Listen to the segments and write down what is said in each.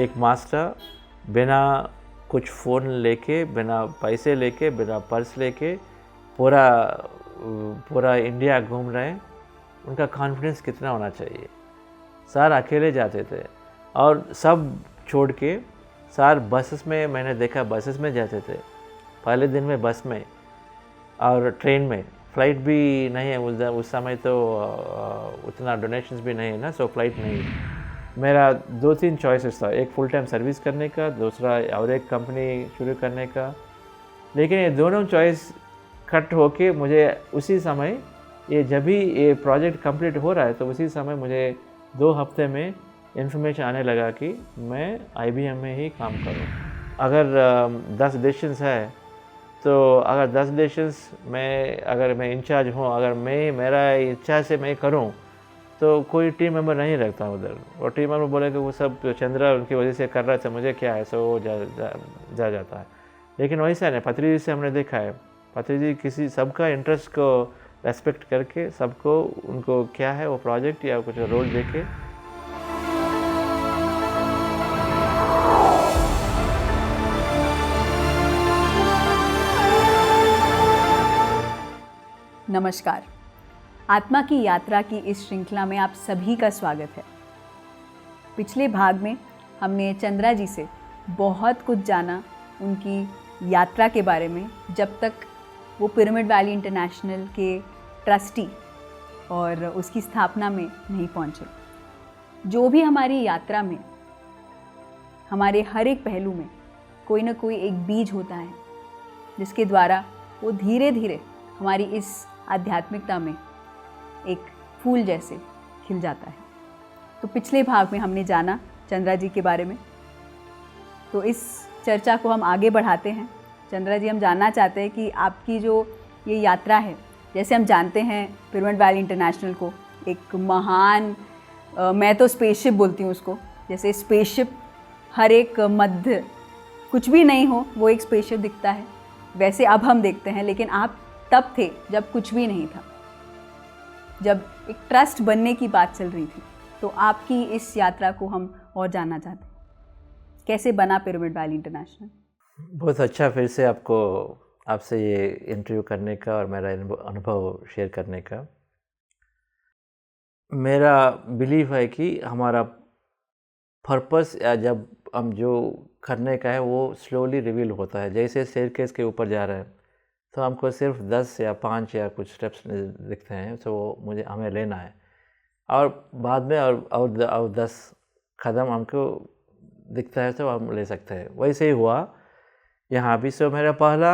एक मास्टर बिना कुछ फ़ोन लेके, बिना पैसे लेके, बिना पर्स लेके पूरा इंडिया घूम रहे हैं, उनका कॉन्फिडेंस कितना होना चाहिए। सर अकेले जाते थे और सब छोड़ के सर बसेस में, मैंने देखा बसेस में जाते थे। पहले दिन में बस में और ट्रेन में, फ़्लाइट भी नहीं है उस समय तो उतना डोनेशंस भी नहीं है ना, सो फ्लाइट नहीं। मेरा 2-3 चॉइसेस था, एक फुल टाइम सर्विस करने का, दूसरा और एक कंपनी शुरू करने का। लेकिन ये दोनों चॉइस कट होके मुझे उसी समय, ये जब भी ये प्रोजेक्ट कंप्लीट हो रहा है तो उसी समय मुझे 2 हफ्ते में इन्फॉर्मेशन आने लगा कि मैं IBM में ही काम करूं। अगर 10 डिसीजंस है तो अगर 10 डिसीजंस अगर मैं इंचार्ज हूं, अगर मेरा इच्छा से मैं करूं तो कोई टीम मेंबर नहीं रखता उधर। और टीम मेंबर बोले कि वो सब चंद्रा उनकी वजह से कर रहा था, मुझे क्या है, सो वो जा जाता है। लेकिन वैसा नहीं, पत्री जी से हमने देखा है, पत्री जी किसी सबका इंटरेस्ट को रेस्पेक्ट करके, सबको उनको क्या है वो प्रोजेक्ट या कुछ रोल देके। नमस्कार, आत्मा की यात्रा की इस श्रृंखला में आप सभी का स्वागत है। पिछले भाग में हमने चंद्रा जी से बहुत कुछ जाना उनकी यात्रा के बारे में, जब तक वो पिरामिड वैली इंटरनेशनल के ट्रस्टी और उसकी स्थापना में नहीं पहुंचे। जो भी हमारी यात्रा में, हमारे हर एक पहलू में कोई ना कोई एक बीज होता है, जिसके द्वारा वो धीरे धीरे हमारी इस आध्यात्मिकता में एक फूल जैसे खिल जाता है। तो पिछले भाग में हमने जाना चंद्रा जी के बारे में, तो इस चर्चा को हम आगे बढ़ाते हैं। चंद्रा जी, हम जानना चाहते हैं कि आपकी जो ये यात्रा है, जैसे हम जानते हैं पिरामिड वैली इंटरनेशनल को एक महान, मैं तो स्पेसशिप बोलती हूँ उसको, जैसे स्पेसशिप हर एक मध्य कुछ भी नहीं हो वो एक स्पेसशिप दिखता है, वैसे अब हम देखते हैं। लेकिन आप तब थे जब कुछ भी नहीं था, जब एक ट्रस्ट बनने की बात चल रही थी। तो आपकी इस यात्रा को हम और जानना चाहते हैं, कैसे बना पिरामिड वैली इंटरनेशनल। बहुत अच्छा फिर से आपसे ये इंटरव्यू करने का और मेरा अनुभव शेयर करने का। मेरा बिलीव है कि हमारा पर्पस या जब हम जो करने का है वो स्लोली रिवील होता है। जैसे स्टेयरकेस के ऊपर जा रहे हैं तो हमको सिर्फ 10 या 5 या कुछ स्टेप्स दिखते हैं, तो वो हमें लेना है, और बाद में और 10 कदम हमको दिखता है तो हम ले सकते हैं। वैसे ही हुआ यहाँ भी। सो मेरा पहला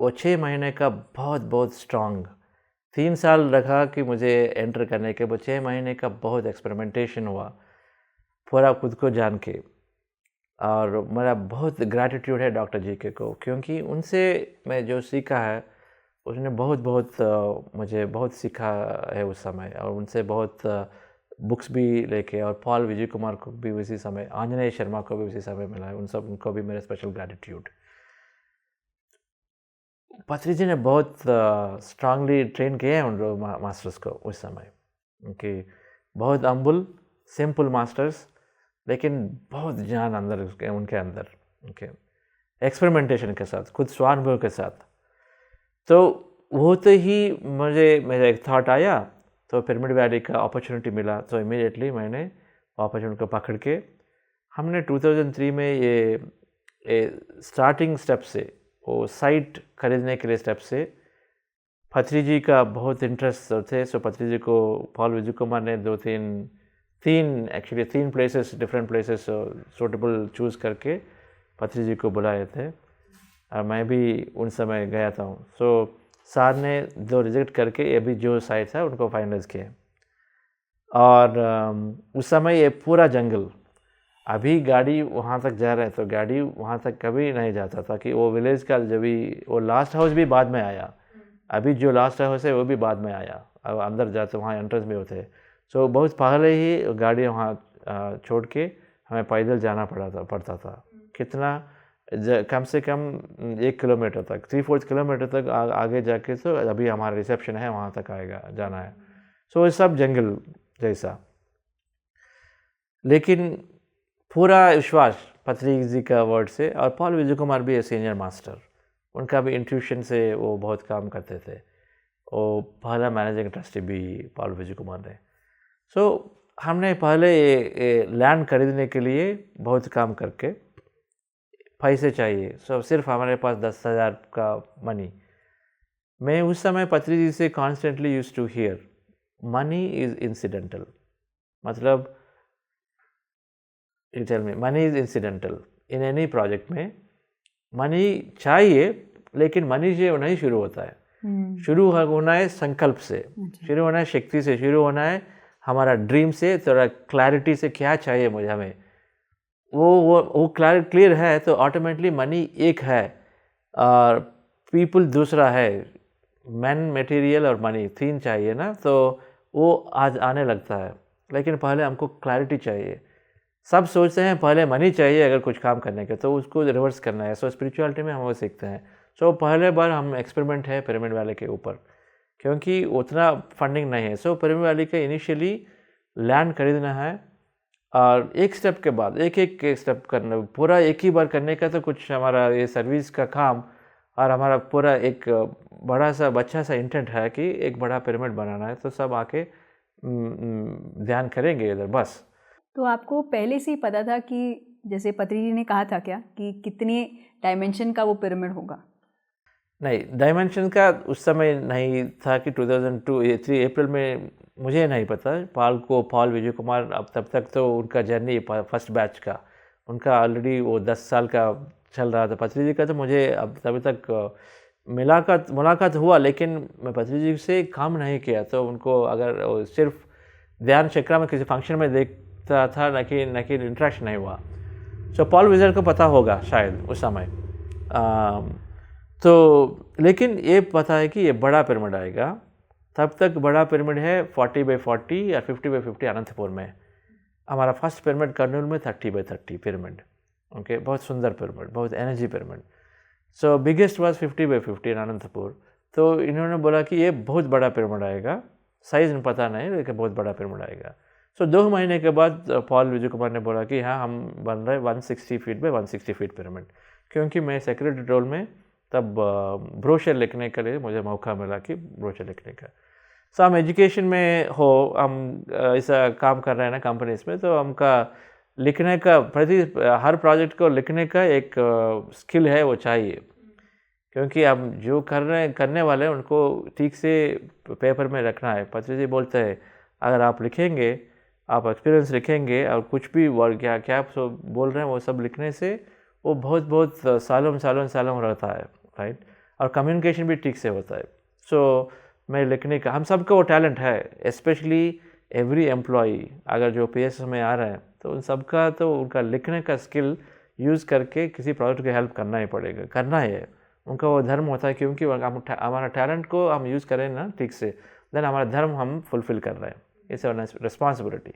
वो 6 महीने का बहुत स्ट्रॉन्ग, 3 साल रखा कि मुझे एंटर करने के, वो 6 महीने का बहुत एक्सपेरिमेंटेशन हुआ पूरा खुद को जान के। और मेरा बहुत ग्रैटिट्यूड है डॉक्टर जी के को, क्योंकि उनसे मैं जो सीखा है उसने बहुत मुझे बहुत सीखा है उस समय। और उनसे बहुत बुक्स भी लेके, और पॉल विजय कुमार को भी उसी समय, आंजनेय शर्मा को भी उसी समय मिला है, उनको भी मेरा स्पेशल ग्रैटिट्यूड। पत्री जी ने बहुत स्ट्रांगली ट्रेन किया है उन मास्टर्स को उस समय, उनकी बहुत हम्बल सिंपल मास्टर्स, लेकिन बहुत जान अंदर उनके अंदर, उनके एक्सपेरिमेंटेशन के साथ, खुद स्वानुभव के साथ। तो होते ही मेरा एक थॉट आया, तो पिरामिड वैली का अपॉर्चुनिटी मिला, तो इमीडिएटली मैंने अपॉर्चुनिटी को पकड़ के, हमने 2003 में ये स्टार्टिंग स्टेप से, वो साइट खरीदने के लिए स्टेप से, पत्री जी का बहुत इंटरेस्ट थे। सो पत्री जी को पॉल विजय कुमार ने 3 places, different places suitable choose करके पत्री जी को बुलाए थे, और मैं भी उन समय गया था। सो सर ने 2 रिजेक्ट करके अभी जो साइट था उनको फाइनलाइज किया। और उस समय ये पूरा जंगल, अभी गाड़ी वहाँ तक जा रहा है तो गाड़ी वहाँ तक कभी नहीं जाता था, कि वो विलेज का जब भी वो लास्ट हाउस भी बाद में आया, अभी जो लास्ट हाउस है वो भी बाद में आया, अब अंदर जाते वहाँ एंट्रेंस में होते। सो बहुत पहले ही गाड़ी वहाँ छोड़ के हमें पैदल जाना पड़ता था। कितना कम से कम 1 किलोमीटर तक, 3/4 किलोमीटर तक आगे जाके तो अभी हमारा रिसेप्शन है, वहाँ तक जाना है। सो ये सब जंगल जैसा। लेकिन पूरा विश्वास पत्री जी का वर्ड से। और पॉल विजय कुमार भी सीनियर मास्टर, उनका भी इंट्यूशन से वो बहुत काम करते थे। वो पहला मैनेजिंग ट्रस्टी भी पॉल विजय कुमार ने। सो हमने पहले ये लैंड खरीदने के लिए बहुत काम करके पैसे चाहिए। सो सिर्फ हमारे पास 10,000 का मनी। मैं उस समय पत्री जी से constantly used to hear money is incidental. मतलब you tell me, money is incidental in any project में। मनी चाहिए, लेकिन मनी जो नहीं शुरू होता है। शुरू होना है संकल्प से, शुरू होना है शक्ति से, शुरू होना है हमारा ड्रीम से, थोड़ा क्लैरिटी से, क्या चाहिए मुझे हमें। वो क्लियर है तो ऑटोमेटिकली मनी एक है और पीपल दूसरा है। मैन, मटेरियल और मनी, तीन चाहिए ना, तो वो आज आने लगता है। लेकिन पहले हमको क्लैरिटी चाहिए। सब सोचते हैं पहले मनी चाहिए अगर कुछ काम करने के, तो उसको रिवर्स करना है। सो स्पिरिचुअलिटी में हम वो सीखते हैं। सो पहले बार हम एक्सपेरिमेंट है पिरामिड वैली के ऊपर, क्योंकि उतना फंडिंग नहीं है। सो पिरामिड वैली का इनिशियली लैंड खरीदना है और एक स्टेप के बाद एक स्टेप करना, पूरा एक ही बार करने का तो कुछ हमारा ये सर्विस का काम और हमारा पूरा एक बड़ा सा बच्चा सा इंटेंट है कि एक बड़ा पिरामिड बनाना है, तो सब आके ध्यान करेंगे इधर बस। तो आपको पहले से ही पता था कि जैसे पत्री जी ने कहा था क्या कि कितने डायमेंशन का वो पिरामिड होगा? नहीं, डायमेंशन का उस समय नहीं था कि 2003 अप्रैल में मुझे नहीं पता। पॉल विजय कुमार, अब तब तक तो उनका जर्नी फर्स्ट बैच का उनका ऑलरेडी वो 10 साल का चल रहा था। पत्री जी का तो मुझे अब तभी तक मुलाकात हुआ, लेकिन मैं पत्री जी से काम नहीं किया। तो उनको अगर सिर्फ ध्यान चक्रा में किसी फंक्शन में देखता था, न कि इंट्रैक्शन नहीं हुआ। सो पॉल विजय को पता होगा शायद उस समय। तो लेकिन ये पता है कि ये बड़ा पिरामिड आएगा। तब तक बड़ा पिरामिड है 40 बाई 40 या 50 बाई 50 अनंतपुर में। हमारा फर्स्ट पिरामिड कर्नूल में 30 बाई 30 पिरामिड। ओके, बहुत सुंदर पिरामिड, बहुत energy pyramid. So biggest was 50 by 50 इन अनंतपुर। तो इन्होंने बोला कि ये बहुत बड़ा पिरामिड आएगा, साइज़ में पता नहीं, लेकिन बहुत बड़ा पिरामिड आएगा। सो 2 महीने के बाद पॉल विजय कुमार ने बोला कि हाँ, हम बन रहे 160 फीट बाई 160 फीट पिरामिड। क्योंकि मैं सेक्रेटरी रोल में तब ब्रोशर लिखने के लिए मुझे मौका मिला कि ब्रोशर लिखने का। सो हम एजुकेशन में हम ऐसा काम कर रहे हैं ना कंपनीज में, तो हमका लिखने का हर प्रोजेक्ट को लिखने का एक स्किल है, वो चाहिए। क्योंकि हम जो करने वाले हैं उनको ठीक से पेपर में रखना है। पत्री जी बोलते हैं अगर आप लिखेंगे, आप एक्सपीरियंस लिखेंगे और कुछ भी वर्ड क्या आप बोल रहे हैं वो सब लिखने से वो बहुत सालों रहता है, राइट। और कम्युनिकेशन भी ठीक से होता है। सो मैं लिखने का, हम सबका वो टैलेंट है, स्पेशली एवरी एम्प्लॉई अगर जो PSS में आ रहे हैं तो उन सबका तो उनका लिखने का स्किल यूज़ करके किसी प्रोजेक्ट की हेल्प करना ही पड़ेगा, करना ही है। उनका वो धर्म होता है, क्योंकि हमारा टैलेंट को हम यूज़ करें ना ठीक से, देन हमारा धर्म हम फुलफिल कर रहे हैं। It's a responsibility.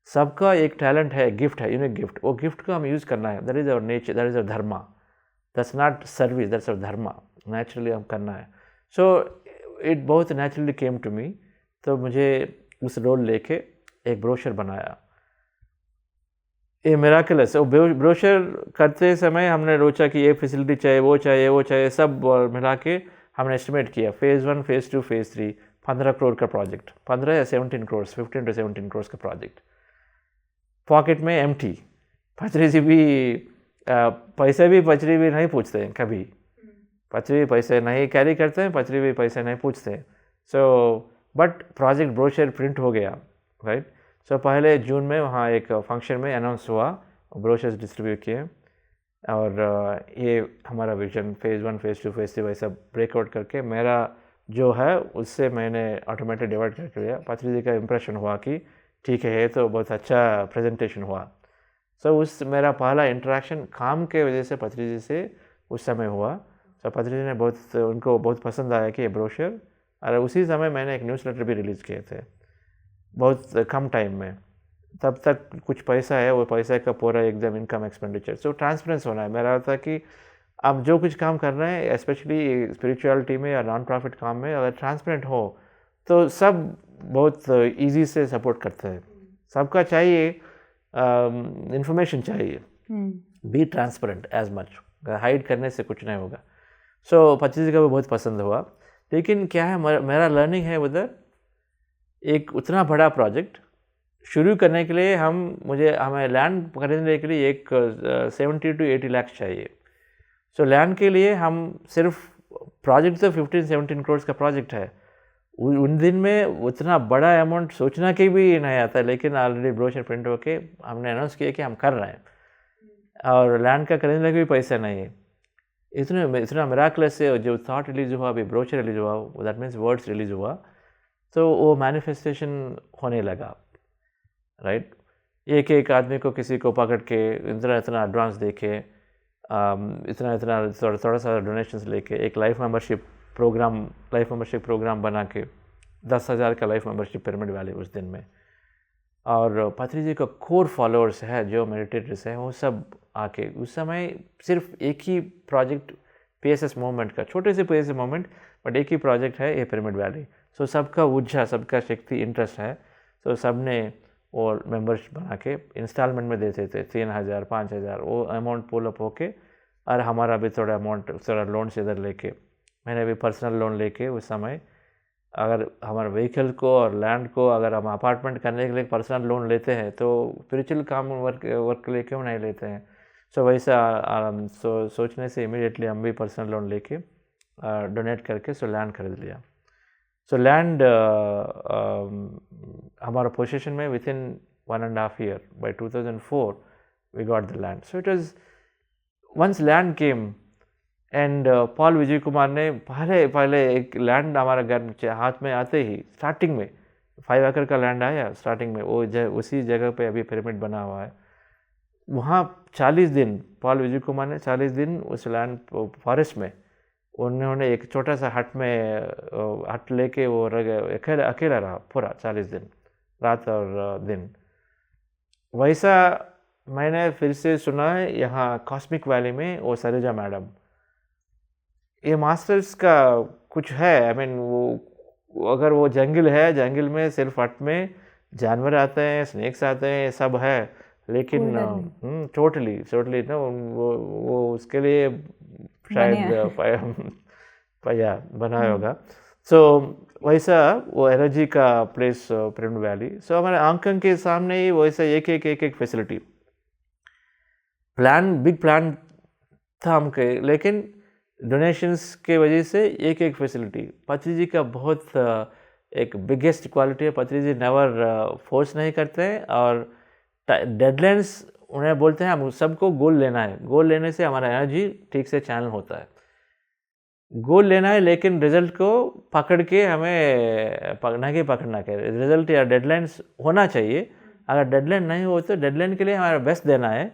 सबका एक टैलेंट है, गिफ्ट है, यूनिक गिफ्ट। वो गिफ्ट को हम यूज़ करना है। That is our nature, that is our Dharma. That's not service, that's our Dharma. Naturally हम करना है। सो इट बहुत नेचुरली केम टू मी। तो मुझे उस रोल लेके एक ब्रोशर बनाया। ये मिराकलस। ब्रोशर करते समय हमने सोचा कि ये फैसिलिटी चाहिए, वो चाहिए, सब मिला के हमने एस्टिमेट किया। फेज़ 1, फेज़ 2, फेज़ 3, 15 करोड़ का प्रोजेक्ट, 15 या 17 करोड़, 15 to 17 करोड़ का प्रोजेक्ट। पॉकेट में एम्प्टी। पत्री जी भी पैसे भी पत्री भी नहीं पूछते हैं कभी। पत्री पैसे नहीं कैरी करते हैं, पत्री भी पैसे नहीं पूछते हैं। So but project brochure print हो गया, राइट। सो पहले जून में वहाँ एक फंक्शन में अनाउंस हुआ, ब्रोशर्स डिस्ट्रीब्यूट किए। और ये हमारा विजन फेज़ 1, फेज़ 2, फेज़ 3 वैसा ब्रेकआउट करके मेरा जो है उससे मैंने ऑटोमेटिक डिवाइड करके लिया। पत्री जी का इम्प्रेशन हुआ कि ठीक है, तो बहुत अच्छा प्रेजेंटेशन हुआ। सो उस मेरा पहला इंटरेक्शन काम के वजह से पत्री जी से उस समय हुआ। सो पत्री जी ने उनको बहुत पसंद आया कि ये ब्रोशर। और उसी समय मैंने एक न्यूज़लेटर भी रिलीज़ किए थे, बहुत कम टाइम में। तब तक कुछ पैसा है, वो पैसा का पूरा एकदम इनकम एक्सपेंडिचर। सो ट्रांसपेरेंस होना है। मेरा होता है कि आप जो कुछ काम कर रहे हैं, स्पेशली स्पिरिचुअलिटी में या नॉन प्रॉफिट काम में, अगर ट्रांसपेरेंट हो तो सब बहुत ईजी से सपोर्ट करते हैं। सबका चाहिए इंफॉर्मेशन चाहिए, be transparent as much, hide करने से कुछ नहीं होगा। सो पत्री जी का भी बहुत पसंद हुआ। लेकिन क्या है, मेरा लर्निंग है उधर, एक उतना बड़ा प्रोजेक्ट शुरू करने के लिए हमें लैंड खरीदने के लिए एक 70 to 80 लाख चाहिए। सो लैंड के लिए हम सिर्फ प्रोजेक्ट तो 15-17 करोड़ का प्रोजेक्ट है, उन दिन में उतना बड़ा अमाउंट सोचना के भी नहीं आता। लेकिन ऑलरेडी ब्रोशर प्रिंट होके हमने अनाउंस किया कि हम कर रहे हैं, और लैंड का खरीदने का भी पैसा नहीं है। इतना मिराकलस से जो थॉट रिलीज हुआ, अभी ब्रोशर रिलीज हुआ, दैट मीन्स वर्ड्स रिलीज हुआ, तो वो मैनिफेस्टेशन होने लगा, राइट। एक एक आदमी को, किसी को पकड़ के इतना एडवांस दे के, इतना थोड़ा सा डोनेशंस लेके एक लाइफ मेंबरशिप प्रोग्राम बना के 10,000 का लाइफ मेंबरशिप पिरामिड वैली उस दिन में। और पत्री जी का कोर फॉलोअर्स है जो मेडिटेटर्स हैं, वो सब आके उस समय सिर्फ एक ही प्रोजेक्ट PSS मूवमेंट का, छोटे से PSS मूवमेंट, बट एक ही प्रोजेक्ट है ये पिरामिड वैली। सो सबका ऊर्जा, सबका शक्ति, इंटरेस्ट है। सो सब ने वो मेंबर्स बना के इंस्टॉलमेंट में देते थे, 3,000 5,000, वो अमाउंट पुल अप होके, और हमारा भी थोड़ा अमाउंट, थोड़ा लोन से इधर लेके, मैंने भी पर्सनल लोन लेके उस समय, अगर हमारे व्हीकल को और लैंड को, अगर हम अपार्टमेंट करने के लिए पर्सनल लोन लेते हैं तो स्पिरिचुअल काम वर्क के लिए क्यों नहीं लेते हैं। सो वैसा सोचने से इमीडिएटली हम भी पर्सनल लोन लेके डोनेट करके सो लैंड खरीद लिया। सो लैंड हमारा पोजीशन में with in 1.5 year, by 2004 we got the land. So it was, once land came, and Paul Vijay Kumar ने पहले एक लैंड हमारा घर हाथ में आते ही स्टार्टिंग में 5 एकड़ का लैंड आया स्टार्टिंग में, वो उसी जगह पे अभी पिरामिड बना हुआ है। वहाँ 40 दिन पॉल विजय कुमार ने 40 दिन उस लैंड फॉरेस्ट में उन्होंने एक छोटा सा हट लेके वो अकेला रहा पूरा 40 दिन, रात और दिन। वैसा मैंने फिर से सुना है यहाँ कॉस्मिक वैली में, वो सरोजा मैडम, ये मास्टर्स का कुछ है, आई मीन वो अगर वो जंगल है, जंगल में सिर्फ हट में जानवर आते हैं, स्नेक्स आते हैं, सब है, लेकिन टोटली ना वो उसके लिए शायद पाया बनाया होगा। सो वैसा वो एनर्जी का प्लेस पिरामिड वैली। सो हमारे आंकन के सामने ही वैसा एक फैसिलिटी बिग प्लान था हमके, लेकिन डोनेशंस के वजह से एक फैसिलिटी। पत्री जी का बहुत एक बिगेस्ट क्वालिटी है, पत्री जी नेवर फोर्स नहीं करते हैं, और डेडलाइंस उन्हें बोलते हैं हम सबको गोल लेना है, गोल लेने से हमारा एनर्जी ठीक से चैनल होता है। गोल लेना है, लेकिन रिजल्ट को पकड़ के हमें पकड़ना है, रिजल्ट या डेडलाइंस होना चाहिए। अगर डेडलाइन नहीं हो तो डेडलाइन के लिए हमारा बेस्ट देना है,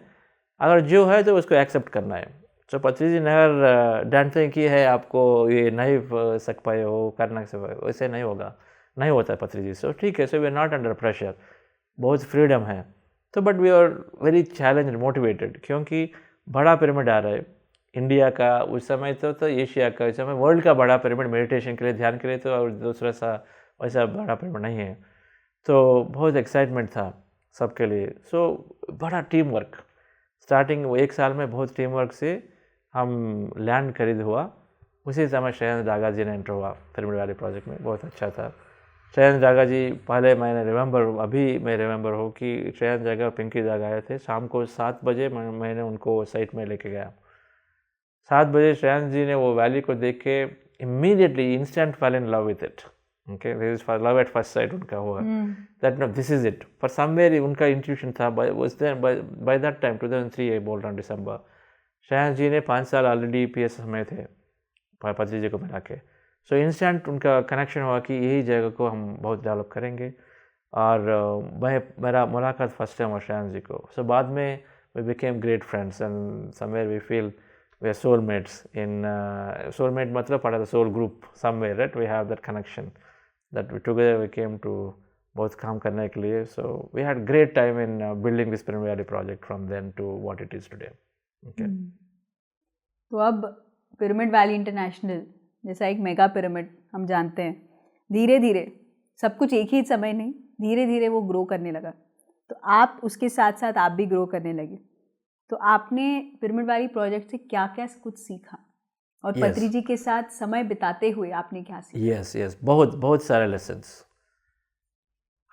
अगर जो है तो उसको एक्सेप्ट करना है। तो पत्री जी नेवर डांटते हैं कि है आपको ये नहीं सक पाए हो, करना से वैसे नहीं होगा, नहीं होता है पत्री जी। सो ठीक है, so we are not under pressure, बहुत फ्रीडम है। तो but we are very challenge motivated, क्योंकि बड़ा पिरामिड आ रहा है इंडिया का, उस समय तो एशिया का, उस समय वर्ल्ड का बड़ा पिरामिड मेडिटेशन के लिए, ध्यान के लिए, तो और दूसरा सा वैसा बड़ा पिरामिड नहीं है। तो बहुत एक्साइटमेंट था सबके लिए। सो बड़ा टीम वर्क, स्टार्टिंग एक साल में बहुत टीम वर्क से हम लैंड खरीद हुआ। उसी समय श्रेयांश दागा जी ने एंटर हुआ पिरामिड वैली प्रोजेक्ट में, बहुत अच्छा था। श्रेयांश दागा जी पहले अभी मैं रिमेंबर हो कि श्रेयांश दागा और पिंकी दागा आए थे, शाम को 7 बजे मैंने उनको साइट में लेके गया। 7 बजे श्रेयांश जी ने वो वैली को देख के immediately instant fall in love with it. Okay, this is love at first sight उनका हुआ, that know this is it. For somewhere उनका इंट्यूशन था। बाय दैट टाइम 2003 ये बोल रहा हूँ, दिसंबर। श्रेयांश जी ने 5 साल ऑलरेडी PSS में थे पत्री जी को मिला के। सो इंस्टेंट उनका कनेक्शन हुआ कि यही जगह को हम बहुत डेवलप करेंगे। और मेरा मुलाकात फर्स्ट टाइम हुआ श्रेयांश जी को। सो बाद में we became great friends and somewhere we feel we are soulmates in soulmate मतलब पड़ा था soul group somewhere, right. We have that connection that we together we came to बहुत काम करने के लिए। So we had great time in building this pyramid valley project from then to what it is today. तो अब pyramid valley international जैसा एक mega pyramid हम जानते हैं, धीरे धीरे सब कुछ एक ही समय नहीं, धीरे धीरे वो ग्रो करने लगा। तो आप उसके साथ साथ आप भी ग्रो करने लगे। तो आपने पिरामिड वैली प्रोजेक्ट से क्या क्या कुछ सीखा और Yes. पत्री जी के साथ समय बिताते हुए आपने क्या सीखा? यस बहुत सारे लेसन्स।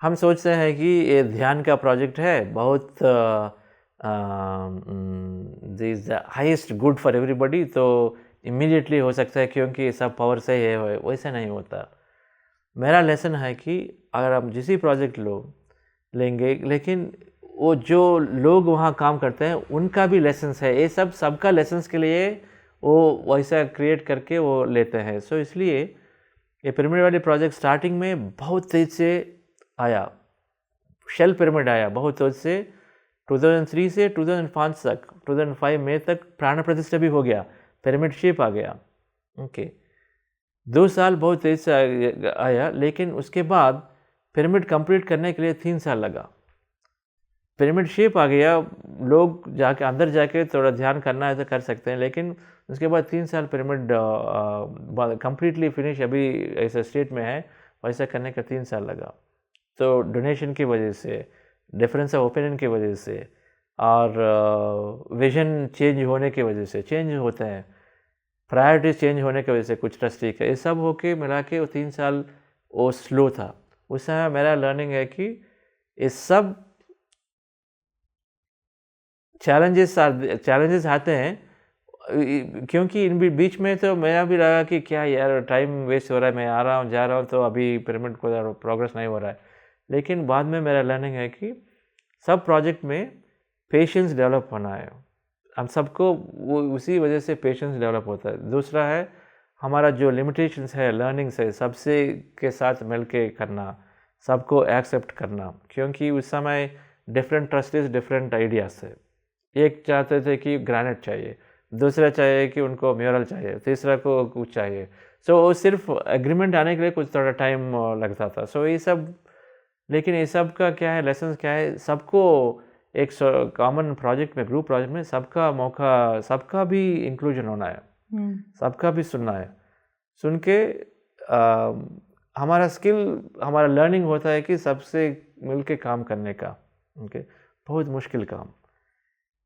हम सोचते हैं कि ये ध्यान का प्रोजेक्ट है, बहुत this highest good for everybody, तो इमीडिएटली हो सकता है क्योंकि ये सब पावर से है, वैसा नहीं होता। मेरा लेसन है कि अगर हम जिस प्रोजेक्ट लेंगे, लेकिन वो जो लोग वहाँ काम करते हैं उनका भी लेसन्स है, ये सबका लेसन्स के लिए वो वैसा क्रिएट करके वो लेते हैं। सो इसलिए ये पिरामिड वैली प्रोजेक्ट स्टार्टिंग में बहुत तेज से आया, शेल पिरामिड आया बहुत तेज से। 2003 से 2005 तक, 2005 मई तक प्राण प्रतिष्ठा भी हो गया, पिरामिड शेप आ गया। ओके 2 साल बहुत तेज से आया, लेकिन उसके बाद पिरामिड कंप्लीट करने के लिए 3 साल लगा। पिरामिड शेप आ गया, लोग जाके अंदर जाके थोड़ा ध्यान करना है तो कर सकते हैं, लेकिन उसके बाद 3 साल पिरामिड कंप्लीटली फिनिश अभी ऐसे स्टेट में है, वैसा करने का 3 साल लगा। तो डोनेशन की वजह से, डिफरेंस ऑफ ओपिनियन की वजह से और विजन चेंज होने की वजह से, चेंज होते हैं, प्रायोरिटीज चेंज होने की वजह से कुछ ट्रस्टी का, ये सब होके मिला के वो 3 साल वो स्लो था। उस समय मेरा लर्निंग है कि ये सब चैलेंजेस आते हैं, क्योंकि इन बीच में तो मेरा भी लगा कि क्या यार टाइम वेस्ट हो रहा है, मैं आ रहा हूँ जा रहा हूँ तो अभी पिरामिड को प्रोग्रेस नहीं हो रहा है। लेकिन बाद में मेरा लर्निंग है कि सब प्रोजेक्ट में पेशेंस डेवलप होना है, हम सबको वो उसी वजह से पेशेंस डेवलप होता है। दूसरा है हमारा जो लिमिटेशंस है, लर्निंग्स है, सबसे के साथ मिल के करना, सबको एक्सेप्ट करना, क्योंकि उस समय डिफरेंट ट्रस्टीज डिफरेंट आइडियाज थे। एक चाहते थे कि ग्रेनाइट चाहिए, दूसरा चाहिए कि उनको म्यूरल चाहिए, तीसरा को कुछ चाहिए। सो सिर्फ एग्रीमेंट आने के लिए कुछ थोड़ा टाइम लगता था। सो ये सब, लेकिन ये सब का क्या है, लेसन्स क्या है, सबको एक कॉमन प्रोजेक्ट में, ग्रुप प्रोजेक्ट में सबका मौका, सबका भी इंक्लूजन होना है, सबका भी सुनना है। सुन के हमारा स्किल, हमारा लर्निंग होता है कि सबसे मिलके काम करने का। ओके बहुत मुश्किल काम,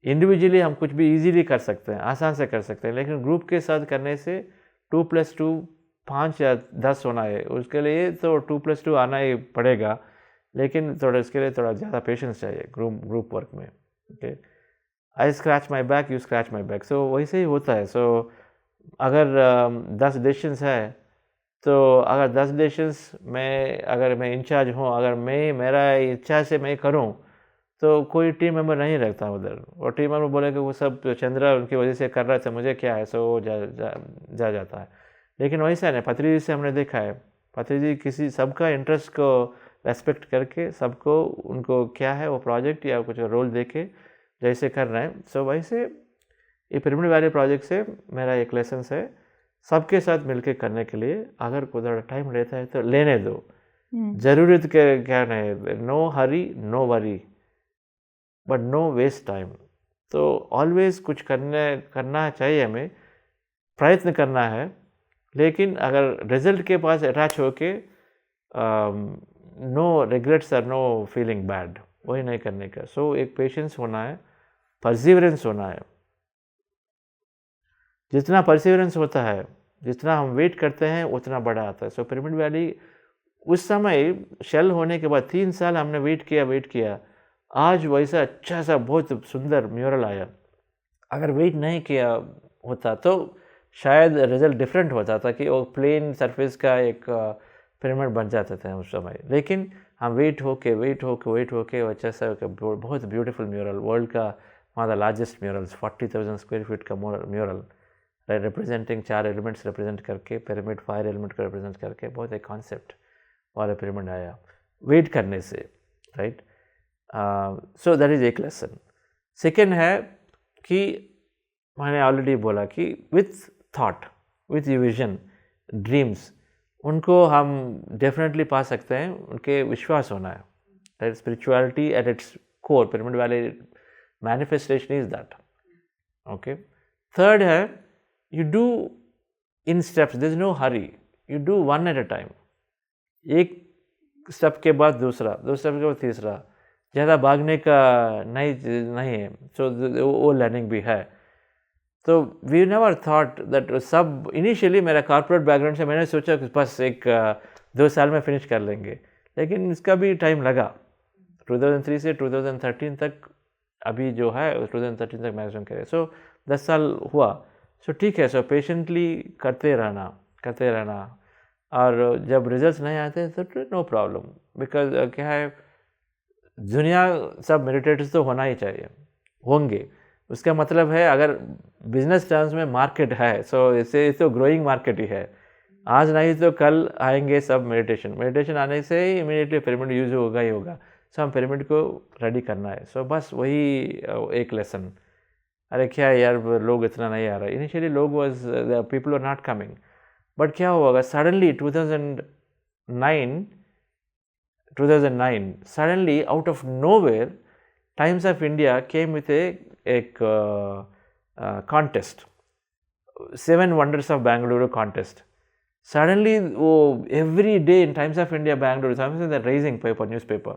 इंडिविजुअली हम कुछ भी इजीली कर सकते हैं, आसान से कर सकते हैं, लेकिन ग्रुप के साथ करने से 2+2 5 या 10 होना है, उसके लिए तो 2+2 आना ही पड़ेगा, लेकिन थोड़ा इसके लिए थोड़ा ज़्यादा पेशेंस चाहिए ग्रुप वर्क में। Okay I scratch my back, you scratch my back, so वैसे ही होता है। सो अगर 10 डिसीशंस है, तो अगर 10 डिसीशंस में अगर मैं इंचार्ज हूँ, अगर मेरा इच्छा से मैं करूँ, तो कोई टीम मेंबर नहीं रहता उधर, और टीम मेंबर बोले कि वो सब चंद्रा उनकी वजह से कर रहे थे, मुझे क्या है, सो वो जाता है। लेकिन वैसा नहीं, पत्री जी से हमने देखा है, पत्री जी किसी सबका इंटरेस्ट को रेस्पेक्ट करके, सबको उनको क्या है वो प्रोजेक्ट या कुछ रोल देके जैसे कर रहे हैं। सो वैसे ये पिरामिड वैली प्रोजेक्ट से मेरा एक लेसन है, सबके साथ मिलके करने के लिए अगर थोड़ा टाइम रहता है तो लेने दो, ज़रूरत के क्या नहीं, no hurry no worry but no waste time. तो ऑलवेज कुछ करना चाहिए, हमें प्रयत्न करना है, लेकिन अगर रिजल्ट के पास अटैच होके नो रिग्रेट्स और नो फीलिंग बैड, वही नहीं करने का। सो एक पेशेंस होना है, परसिवरेंस होना है। जितना परसिवरेंस होता है, जितना हम वेट करते हैं, उतना बड़ा आता है। सो पिरामिड वैली उस समय शेल होने के बाद 3 साल हमने वेट किया, आज वैसा अच्छा सा बहुत सुंदर म्यूरल आया। अगर वेट नहीं किया होता तो शायद रिजल्ट डिफरेंट होता था, कि वो प्लेन सरफेस का एक पिरामिड बन जाते थे उस समय। लेकिन हम वेट होके अच्छा सा बहुत ब्यूटीफुल म्यूरल, वर्ल्ड का one of the largest murals, 40,000 square feet का म्यूरल रिप्रेजेंटिंग 4 एलिमेंट्स रिप्रेजेंट करके, पिरामिड 5 एलिमेंट को रिप्रेजेंट करके बहुत एक कॉन्सेप्ट वाला पिरामिड आया वेट करने से, राइट। सो दैट इज़ एक लेसन। सेकेंड है कि मैंने ऑलरेडी बोला कि with thought, with vision, dreams, उनको हम डेफिनेटली पा सकते हैं, उनके विश्वास होना है। That spirituality at its core, Pyramid Valley manifestation is that. Okay third है, you do in steps, there is no hurry, you do one at a time. एक स्टेप के बाद दूसरा, दो स्टेप के बाद तीसरा, ज़्यादा भागने का नहीं नहीं है, सो वो लर्निंग भी है। तो वी नेवर थॉट दैट सब इनिशियली मेरा कॉर्पोरेट बैकग्राउंड से मैंने सोचा कि बस एक 2 साल में फिनिश कर लेंगे, लेकिन इसका भी टाइम लगा। 2003 से 2013 तक अभी जो है 2013 तक मैक्सिमम करे, सो 10 साल हुआ। सो ठीक है, सो पेशेंटली करते रहना और जब रिजल्ट्स नहीं आते तो नो प्रॉब्लम, बिकॉज क्या है, दुनिया सब मेडिटेटर्स तो होना ही चाहिए, होंगे। उसका मतलब है अगर बिजनेस टर्म्स में मार्केट है, सो इसे तो ग्रोइंग मार्केट ही है। आज नहीं तो कल आएंगे सब मेडिटेशन आने से ही इमीडिएटली पिरामिड यूज होगा ही होगा। सो हम पिरामिड को रेडी करना है। सो बस वही एक लेसन। अरे क्या यार, लोग इतना नहीं आ रहा। इनिशियली लोग was people are not coming, but क्या हुआ suddenly 2009 suddenly out of nowhere Times of India came with a contest, 7 Wonders of Bangalore contest. Suddenly every day in Times of India Bangalore, sometimes the Rising paper, newspaper,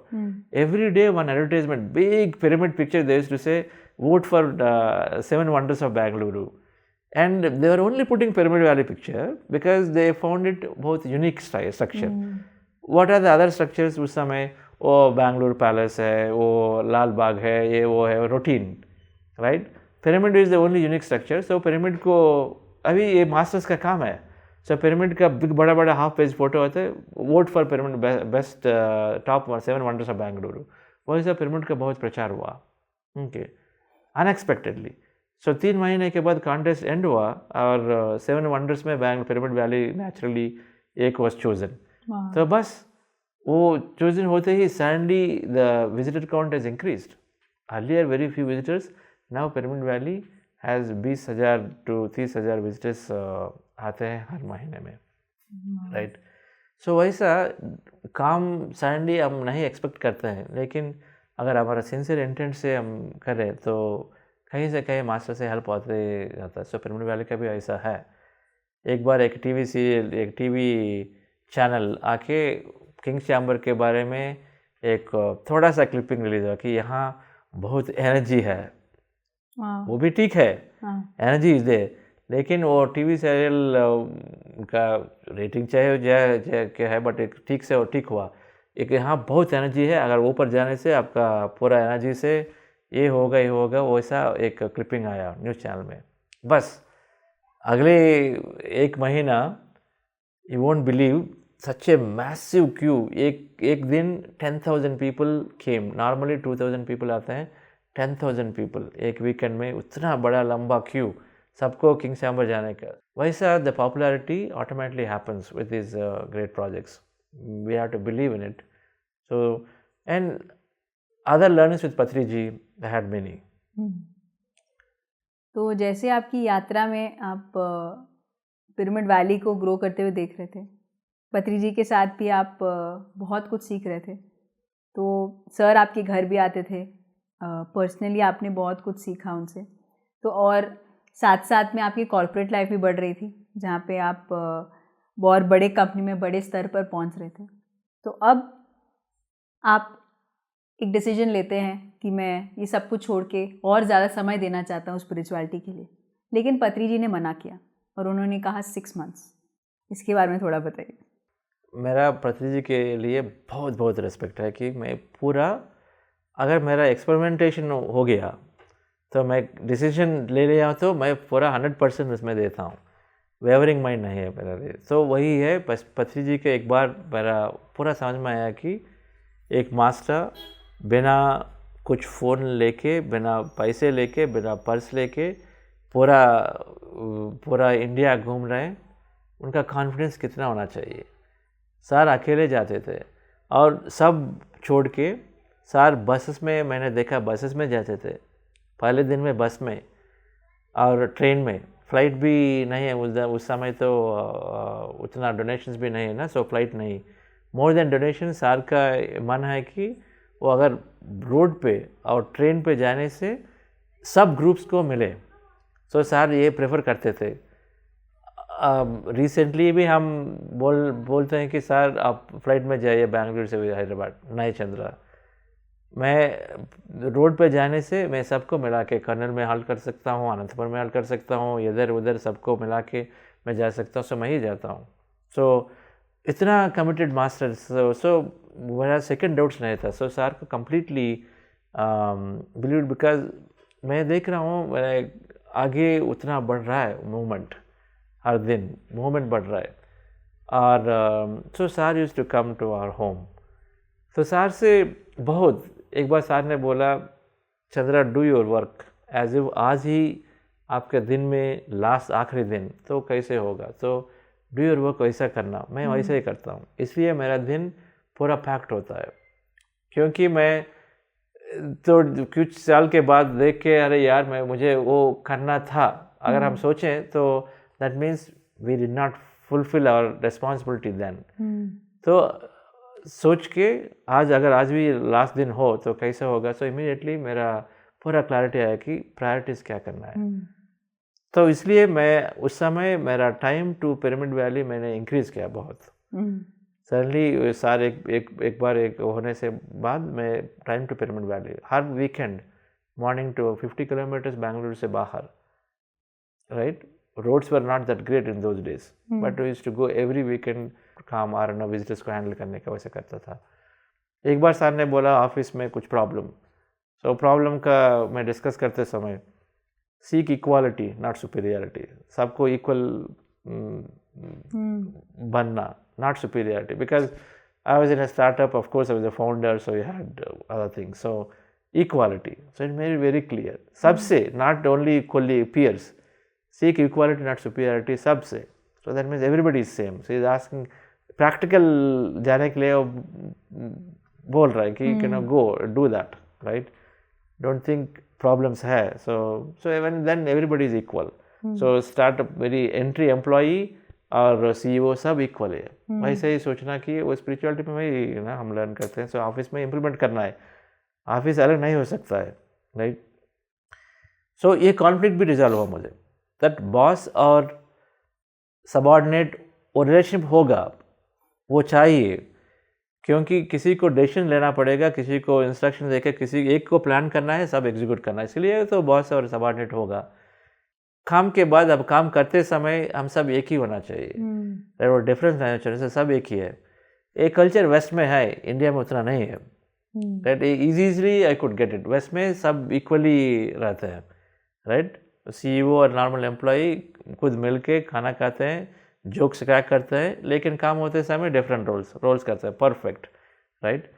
every day one advertisement, big pyramid picture, they used to say vote for 7 Wonders of Bangalore. And they were only putting Pyramid Valley picture because they found it both unique structure. What are the other structures उस समय? वो Bangalore palace है, वो लाल बाग है, ये वो है, routine, right? Pyramid is the only unique structure. So pyramid को अभी ये मास्टर्स का काम है। सो पिरामिड का बिग बड़ा बड़ा हाफ पेज फोटो होता है, vote for pyramid best top 7 wonders of Bengaluru. वही सब पिरामिड का बहुत प्रचार हुआ, ओके, अनएक्सपेक्टेडली। सो 3 महीने के बाद कॉन्टेस्ट एंड हुआ और 7 वंडर्स में पिरामिड वैली नेचुरली एक वॉज चोजन। तो बस वो चोजन होते ही suddenly the visitor count has increased. Earlier very few visitors, now Pyramid Valley has 20,000 to 30,000 visitors आते हैं हर महीने में, राइट? सो वैसा काम सडनली हम नहीं एक्सपेक्ट करते हैं, लेकिन अगर हमारा सिंसियर इंटेंट से हम करें तो कहीं से कहीं मास्टर से हेल्प होते जाता है। सो पिरामिड वैली का भी ऐसा है। एक बार एक टीवी सीरियल, एक टीवी चैनल आके किंग्स चैम्बर के बारे में एक थोड़ा सा क्लिपिंग रिलीज हुआ कि यहाँ बहुत एनर्जी है। वो भी ठीक है, एनर्जी इज देयर, लेकिन वो टीवी सीरियल का रेटिंग चाहे क्या है, बट एक ठीक से वो ठीक हुआ। एक यहाँ बहुत एनर्जी है, अगर ऊपर जाने से आपका पूरा एनर्जी से ये होगा, वैसा एक क्लिपिंग आया न्यूज़ चैनल में। बस अगले एक महीना, you won't believe, such a massive queue, एक दिन 10,000 people came. Normally 2,000 people आते हैं, 10,000 people एक वीकेंड में, उतना बड़ा लंबा क्यू सबको किंग्स चैम्बर जाने का। वैसा the popularity automatically happens with this great projects. We have to believe in it. So and other learnings with Patri ji, I had many. तो जैसे आपकी यात्रा में आप पिरामिड वैली को ग्रो करते हुए देख रहे थे, पत्री जी के साथ भी आप बहुत कुछ सीख रहे थे। तो सर आपके घर भी आते थे, पर्सनली आपने बहुत कुछ सीखा उनसे। तो और साथ साथ में आपकी कॉर्पोरेट लाइफ भी बढ़ रही थी, जहाँ पे आप बहुत बड़े कंपनी में बड़े स्तर पर पहुँच रहे थे। तो अब आप एक डिसीजन लेते हैं कि मैं ये सब कुछ छोड़ के और ज़्यादा समय देना चाहता हूँ स्पिरिचुअलिटी के लिए, लेकिन पत्री जी ने मना किया और उन्होंने कहा 6 months। इसके बारे में थोड़ा बताइए। मेरा पत्री जी के लिए बहुत बहुत रिस्पेक्ट है कि मैं पूरा, अगर मेरा एक्सपेरिमेंटेशन हो गया तो मैं डिसीजन ले लिया हूँ तो मैं पूरा 100% उसमें देता हूँ। वेवरिंग माइंड नहीं है मेरे लिए। तो वही है, बस पत्री जी के एक बार मेरा पूरा समझ में आया कि एक मास्टर बिना कुछ फ़ोन लेके, बिना पैसे लेके, बिना पर्स लेके पूरा इंडिया घूम रहे हैं, उनका कॉन्फिडेंस कितना होना चाहिए। सर अकेले जाते थे और सब छोड़ के सर बसेस में, मैंने देखा बसेस में जाते थे। पहले दिन में बस में और ट्रेन में, फ़्लाइट भी नहीं है उस समय, तो उतना डोनेशंस भी नहीं है ना, सो फ्लाइट नहीं। मोर देन डोनेशन, सर का मन है कि वो अगर रोड पे और ट्रेन पे जाने से सब ग्रुप्स को मिले, सो सर ये प्रेफर करते थे। रिसेंटली भी हम बोलते हैं कि सर आप फ्लाइट में जाइए बैंगलोर से हैदराबाद, नहीं चंद्रा, मैं रोड पे जाने से मैं सबको मिला के कर्नल में हाल कर सकता हूँ, अनंतपुर में हाल कर सकता हूँ, इधर उधर सबको मिला के मैं जा सकता हूँ, सो मैं ही जाता हूँ। सो इतना कमिटेड मास्टर, सो मेरा सेकंड डाउट्स नहीं था। सो सर को कम्प्लीटली बिलीव, बिकॉज मैं देख रहा हूँ मेरा आगे उतना बढ़ रहा है मूवमेंट, हर दिन मूवमेंट बढ़ रहा है। और so sir used to come to our home. तो सर से बहुत, एक बार सर ने बोला, Chandra do your work as if आज ही आपके दिन में लास्ट आखिरी दिन, तो कैसे होगा, तो डू योर वर्क वैसा करना। मैं वैसे ही करता हूँ, इसलिए मेरा दिन पूरा पैक्ड होता है। क्योंकि मैं तो कुछ साल के बाद देख के अरे यार मुझे वो करना था, अगर हम सोचें तो that means we did not fulfil our responsibility then. तो सोच के आज भी लास्ट दिन हो तो कैसे होगा, सो इमीडिएटली मेरा पूरा क्लैरिटी आया कि प्रायोरिटीज़ क्या करना है। तो इसलिए मैं उस समय मेरा टाइम टू पिरामिड वैली मैंने इंक्रीज़ किया बहुत। सडनली सारे एक बार होने से बाद मैं टाइम टू पिरामिड वैली हर weekend morning to 50 kilometres Bengaluru से बाहर, right. Roads were not that great in those days, but we used to go every weekend, काम आ रहा विजिटर्स को हैंडल करने का वैसे करता था। एक बार सर ने बोला ऑफिस में कुछ प्रॉब्लम, सो प्रॉब्लम का मैं डिस्कस करते समय सीक इक्वालिटी नॉट सुपीरियरिटी, सबको इक्वल बनना, not superiority, because I was in a startup, of course I was a founder, so we had other things, so equality, so it made it very clear, सबसे, not only equally peers, seek equality not superiority, सबसे, so that means everybody is same. So he is asking practical जाने के लिए बोल रहा है कि you cannot go do that, right, don't think problems है, so even then everybody is equal. So startup very entry employee और CEO सब इक्वल है। वैसे ही सोचना कि वो स्पिरिचुअलिटी में वही ना हम लर्न करते हैं, सो ऑफिस में इम्प्लीमेंट करना है, ऑफिस अलग नहीं हो सकता है, राइट। सो ये कॉन्फ्लिक्ट भी रिजॉल्व हुआ मुझे, दैट बॉस और सबऑर्डिनेट वो रिलेशनशिप होगा, वो चाहिए, क्योंकि किसी को डिसीजन लेना पड़ेगा, किसी को इंस्ट्रक्शन देकर किसी एक को प्लान करना है, सब एग्जीक्यूट करना है, इसलिए तो बॉस और सबऑर्डिनेट होगा। काम के बाद अब काम करते समय हम सब एक ही होना चाहिए, वो डिफरेंस नहीं होना चाहिए, सब एक ही है। एक कल्चर वेस्ट में है, इंडिया में उतना नहीं है, right. Easily I could get it, West में सब इक्वली रहते हैं, राइट। CEO और नॉर्मल एम्प्लॉई खुद मिल के खाना खाते हैं, जोक्स क्रैक करते हैं, लेकिन काम होते समय डिफरेंट रोल्स करते हैं, परफेक्ट, राइट।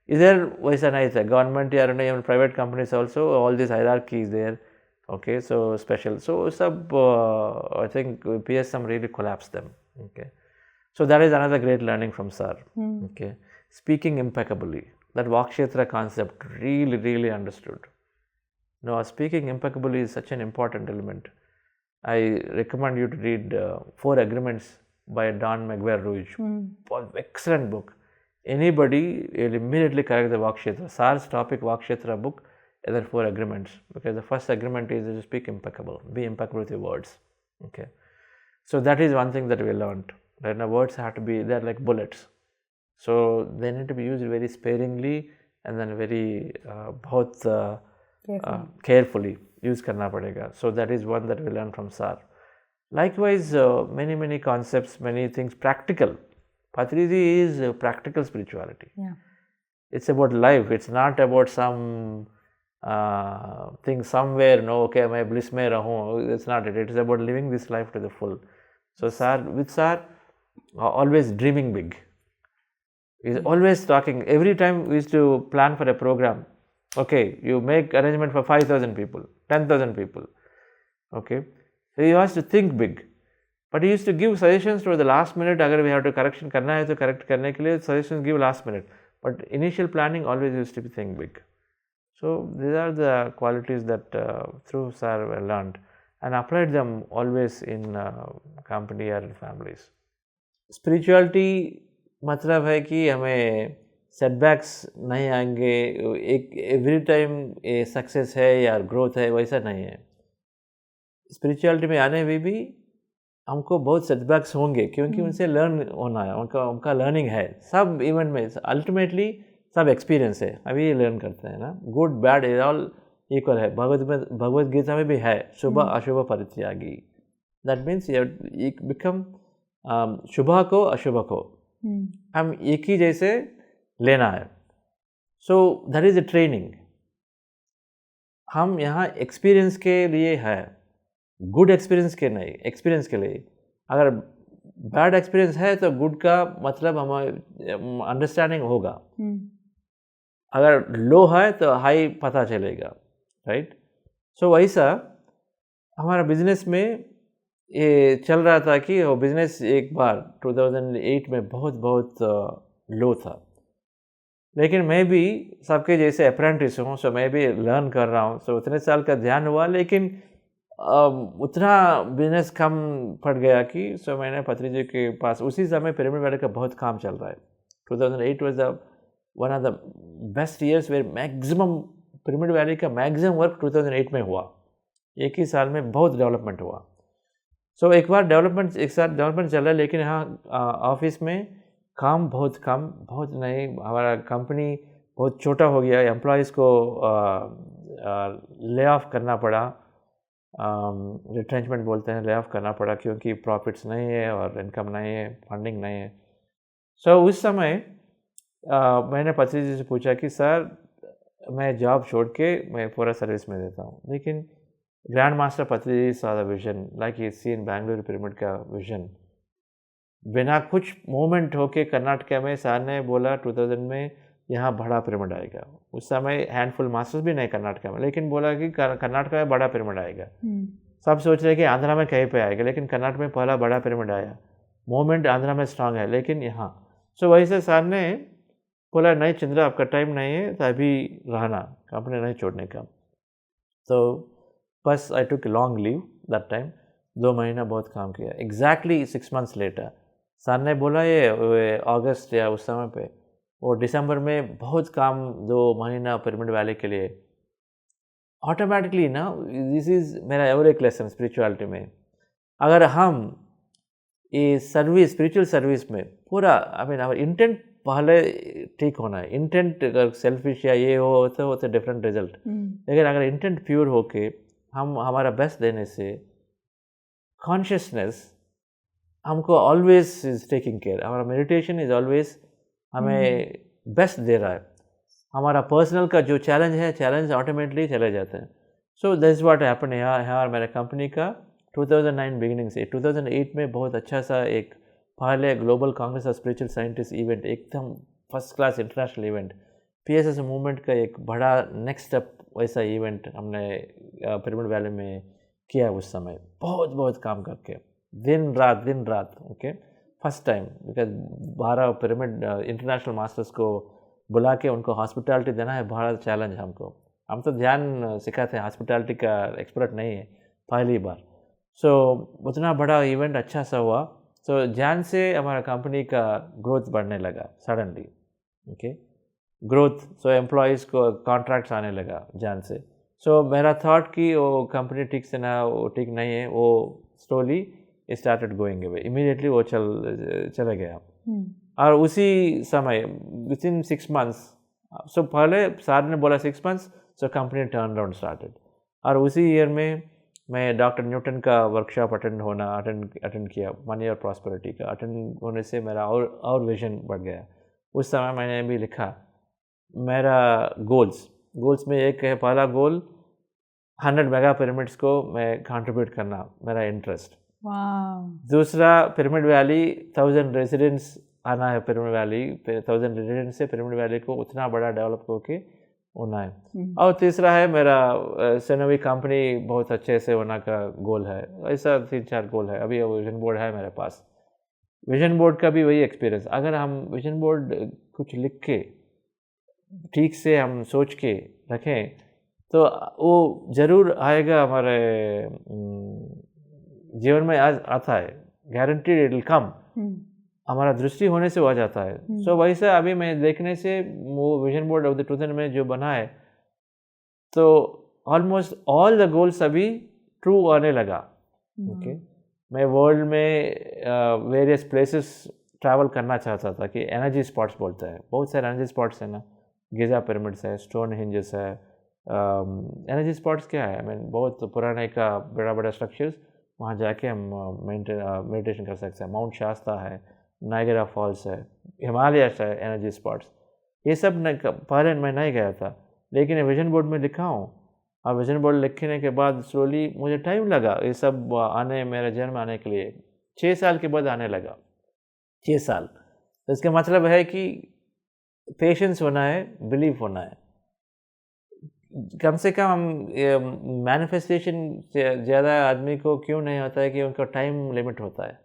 इधर वैसा नहीं था, गवर्नमेंट या private companies also all this hierarchy is there, okay, so special, so sub I think PSM really collapsed them, okay, so that is another great learning from sir. Okay, speaking impeccably, that Vakshetra concept really understood. Now speaking impeccably is such an important element. I recommend you to read 4 Agreements by Don Miguel Ruiz. Excellent book. Anybody will immediately correct the Vakshetra. Sir's topic Vakshetra book, there are 4 agreements, because the first agreement is to speak impeccable, be impeccable with your words, okay. So that is one thing that we learned, right. Now words have to be, they're like bullets, so they need to be used very sparingly and then very बहुत carefully use करना पड़ेगा. So that is one that we learned from sir. Likewise, many concepts, many things practical. Patriji is practical spirituality. Yeah. It's about life, it's not about some thing somewhere, no, okay, मैं bliss में रहूँ, it's not it. It is about living this life to the full. So with sir, always dreaming big. He's always talking. Every time we used to plan for a program, okay, you make arrangement for 5,000 people, 10,000 people, okay. So he has to think big. But he used to give suggestions to the last minute. अगर we have to correction करना है तो correct करने के लिए suggestions give last minute. But initial planning always used to be think big. So these are the qualities that through sir I learned and applied them always in company or families. Spirituality मतलब है कि हमें setbacks नहीं आएंगे, एक every time ये success है या growth है, वैसा नहीं है. Spirituality में आने में भी हमको बहुत सेटबैक्स होंगे, क्योंकि उनसे लर्न होना है, उनका लर्निंग है सब इवेंट में. अल्टीमेटली सब एक्सपीरियंस है, अभी लर्न करते हैं ना। Good bad is all equal है। भगवत गीता में भी है शुभ अशुभ परित्यागी। दैट मीन्स यू बिकम शुभ को अशुभ को हम एक ही जैसे लेना है। So that is a training. हम यहाँ एक्सपीरियंस के लिए है, गुड एक्सपीरियंस के नहीं, एक्सपीरियंस के लिए। अगर बैड एक्सपीरियंस है तो गुड का मतलब हमें अंडरस्टैंडिंग होगा। अगर लो है तो हाई पता चलेगा, राइट। सो वैसा हमारा बिजनेस में ये चल रहा था कि वो बिजनेस एक बार 2008 में बहुत लो था। लेकिन मैं भी सबके जैसे अप्रेंटिस हूँ, सो मैं भी लर्न कर रहा हूँ। सो उतने साल का ध्यान हुआ, लेकिन उतना बिजनेस कम पड़ गया कि सो मैंने पत्री जी के पास, उसी समय पिरामिड वैली का बहुत काम चल रहा है। 2008 was the one of the best years where maximum pyramid valley का मैक्सिमम वर्क 2008 में हुआ। एक ही साल में बहुत डेवलपमेंट हुआ। सो एक साथ डेवलपमेंट चल रहा है, लेकिन यहाँ ऑफिस में काम बहुत कम, बहुत नहीं। हमारा कंपनी बहुत छोटा हो गया, एम्प्लॉयज़ को ले ऑफ करना पड़ा, रिट्रेंचमेंट बोलते हैं, ले ऑफ करना पड़ा, क्योंकि प्रॉफिट्स नहीं है और इनकम नहीं है, फंडिंग नहीं है। सो उस समय मैंने पत्री जी से पूछा कि सर मैं जॉब छोड़ के मैं पूरा सर्विस में देता हूँ, लेकिन grand master Patri ji saw the vision like he see in Bangalore pyramid का विजन। बिना कुछ मूवमेंट होके कर्नाटका में सर ने बोला 2000 में यहाँ बड़ा पिरामिड आएगा। उस समय हैंडफुल मास्टर्स भी नहीं कर्नाटका में, लेकिन बोला कि कर्नाटका में बड़ा पिरामिड आएगा। सब सोच रहे कि आंध्रा में कहीं पे आएगा, लेकिन कर्नाटक में पहला बड़ा पिरामिड आया। मूवमेंट आंध्रा में स्ट्रांग है, लेकिन यहाँ। सो वही से सर ने बोला नहीं चंद्रा आपका टाइम नहीं है, तो अभी रहना, कंपनी नहीं छोड़ने का। तो बस आई टुक लॉन्ग लीव दैट टाइम। 2 महीना बहुत काम किया। एग्जैक्टली 6 months लेटर सर ने बोला ये अगस्त या उस समय पे, वो दिसंबर में बहुत काम 2 महीना पिरामिड वैली के लिए। ऑटोमेटिकली ना, दिस इज़ मेरा और एक लेसन स्पिरिचुअलिटी में। अगर हम ये सर्विस, स्पिरिचुअल सर्विस में पूरा आवर इंटेंट पहले ठीक होना है। इंटेंट अगर सेल्फिश या ये हो तो डिफरेंट रिजल्ट। लेकिन अगर इंटेंट प्योर होके हम हमारा बेस्ट देने से, कॉन्शियसनेस हमको ऑलवेज इज टेकिंग केयर। हमारा मेडिटेशन इज ऑलवेज हमें बेस्ट दे रहा है। हमारा पर्सनल का जो चैलेंज ऑटोमेटिकली चले जाते हैं। So this is what happen यहाँ मेरे कंपनी का 2009 बिगिनिंग से 2008 में बहुत अच्छा सा एक पहले global congress of spiritual scientist event, एकदम first class international event, PSS movement का एक बड़ा नेक्स्ट स्टेप वैसा इवेंट हमने पिरामिड वैली में किया। उस समय बहुत काम करके दिन रात okay. First time because 12 pyramid international masters को बुला के उनको हॉस्पिटैलिटी देना है, बड़ा चैलेंज हमको। हम तो ध्यान सिखाते हैं, हॉस्पिटैलिटी का एक्सपर्ट नहीं है, पहली बार। सो उतना बड़ा इवेंट अच्छा सा हुआ। सो ध्यान से हमारा कंपनी का ग्रोथ बढ़ने लगा सडनली, ओके ग्रोथ। सो एम्प्लॉयज़ को कॉन्ट्रैक्ट्स आने लगा ध्यान से। सो मेरा थॉट कि वो कंपनी ठीक से ना, वो ठीक नहीं है, वो slowly started going away. Immediately वो चले गया। और उसी समय विद इन 6 months, सो पहले सर ने बोला 6 months, so company turn around started. और उसी ईयर में मैं डॉक्टर न्यूटन का वर्कशॉप अटेंड किया, 1 year प्रॉस्पेरिटी का। अटेंड होने से मेरा और विजन बढ़ गया। उस समय मैंने भी लिखा मेरा गोल्स में एक है, पहला गोल 100 मेगा पिरामिड्स को मैं कंट्रीब्यूट करना, मेरा इंटरेस्ट। दूसरा पिरामिड वैली 1000 रेजिडेंट्स आना है। पिरामिड वैली 1000 रेजिडेंट्स से पिरामिड वैली को उतना बड़ा डेवलप होके होना है। और तीसरा है मेरा सेनोवी कंपनी बहुत अच्छे से होना का गोल है। ऐसा 3-4 गोल है। अभी विजन बोर्ड है मेरे पास। विजन बोर्ड का भी वही एक्सपीरियंस। अगर हम विजन बोर्ड कुछ लिख के ठीक से हम सोच के रखें तो वो ज़रूर आएगा, हमारे जीवन में आज आता है, गारंटीड इट विल कम। हमारा दृष्टि होने से हो जाता है। सो वैसे अभी मैं देखने से वो विजन बोर्ड ऑफ द 2000 में जो बना है, तो ऑलमोस्ट ऑल द गोल्स अभी ट्रू आने लगा। ओके मैं वर्ल्ड में वेरियस प्लेसेस ट्रैवल करना चाहता था कि एनर्जी स्पॉट्स बोलते हैं, बहुत सारे एनर्जी स्पॉट्स हैं ना, गिज़ा पिरामिड्स है, स्टोन हिंजेस है। एनर्जी स्पॉट्स क्या है, बहुत पुराने का बड़ा बड़ा स्ट्रक्चर्स, वहाँ जाके हम मेडिटेशन कर सकते हैं। माउंट शास्ता है, नायगरा फॉल्स है, हिमालयस है, एनर्जी स्पॉट्स, ये सब पहले मैं नहीं गया था, लेकिन विजन बोर्ड में लिखा हूँ। और विजन बोर्ड लिखने के बाद स्लोली मुझे टाइम लगा ये सब आने, मेरे जन्म आने के लिए 6 साल के बाद आने लगा। 6 साल, तो इसका मतलब है कि पेशेंस होना है, बिलीफ होना है। कम से कम हम मैनिफेस्टेशन से ज़्यादा आदमी को क्यों नहीं होता है कि उनका टाइम लिमिट होता है।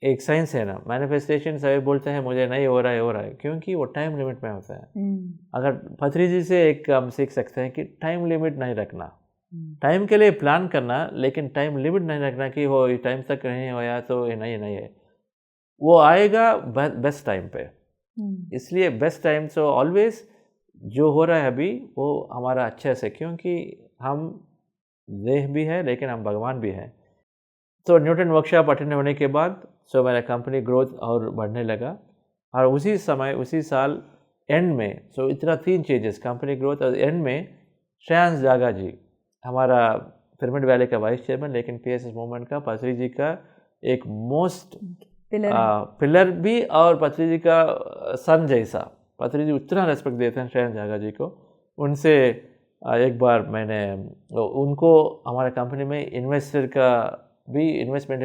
एक साइंस है ना, मैनिफेस्टेशन सभी बोलते हैं मुझे नहीं हो रहा है, क्योंकि वो टाइम लिमिट में होता है। अगर पथरी जी से एक हम सीख सकते हैं कि टाइम लिमिट नहीं रखना, टाइम के लिए प्लान करना, लेकिन टाइम लिमिट नहीं रखना कि वो टाइम तक नहीं होया तो ये नहीं है, वो आएगा बेस्ट टाइम पे। इसलिए बेस्ट टाइम सो ऑलवेज जो हो रहा है अभी वो हमारा अच्छे से, क्योंकि हम देह भी है लेकिन हम भगवान भी हैं। तो न्यूटन वर्कशॉप अटेंड होने के बाद मेरा कंपनी ग्रोथ और बढ़ने लगा। और उसी समय उसी साल एंड में इतना 3 चेंजेस, कंपनी ग्रोथ और एंड में श्रेयांश जागा जी, हमारा पिरामिड वैली का वाइस चेयरमैन लेकिन पीएसएस मूवमेंट का, पथरी जी का एक मोस्ट पिलर भी, और पथरी जी का सन जैसा। पथरी जी उतना रेस्पेक्ट देते हैं श्रेयांश जागा जी को। उनसे एक बार मैंने उनको हमारे कंपनी में इन्वेस्टमेंट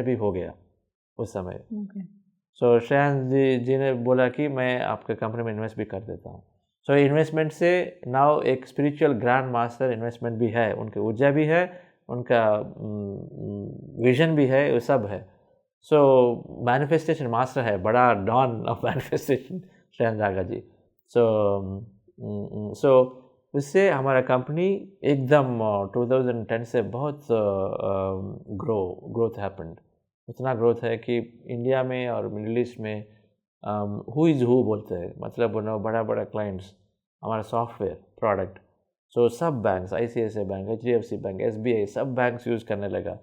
भी हो गया उस समय। श्रेयांश जी ने बोला कि मैं आपके कंपनी में इन्वेस्ट भी कर देता हूँ। इन्वेस्टमेंट से नाउ एक स्पिरिचुअल ग्रैंड मास्टर इन्वेस्टमेंट भी है, उनकी ऊर्जा भी है, उनका विजन भी है, वो सब है। मैनिफेस्टेशन मास्टर है, बड़ा डॉन ऑफ मैनिफेस्टेशन श्रेयांश जागा जी। उससे हमारा कंपनी एकदम 2010 से बहुत ग्रोथ हैपेंड। उतना ग्रोथ है कि इंडिया में और मिडिल ईस्ट में हु इज़ हु बोलते हैं, मतलब बड़ा बड़ा क्लाइंट्स हमारा सॉफ्टवेयर प्रोडक्ट। सब banks, ICICI bank, HDFC bank, SBI, सब बैंक्स यूज़ करने लगा।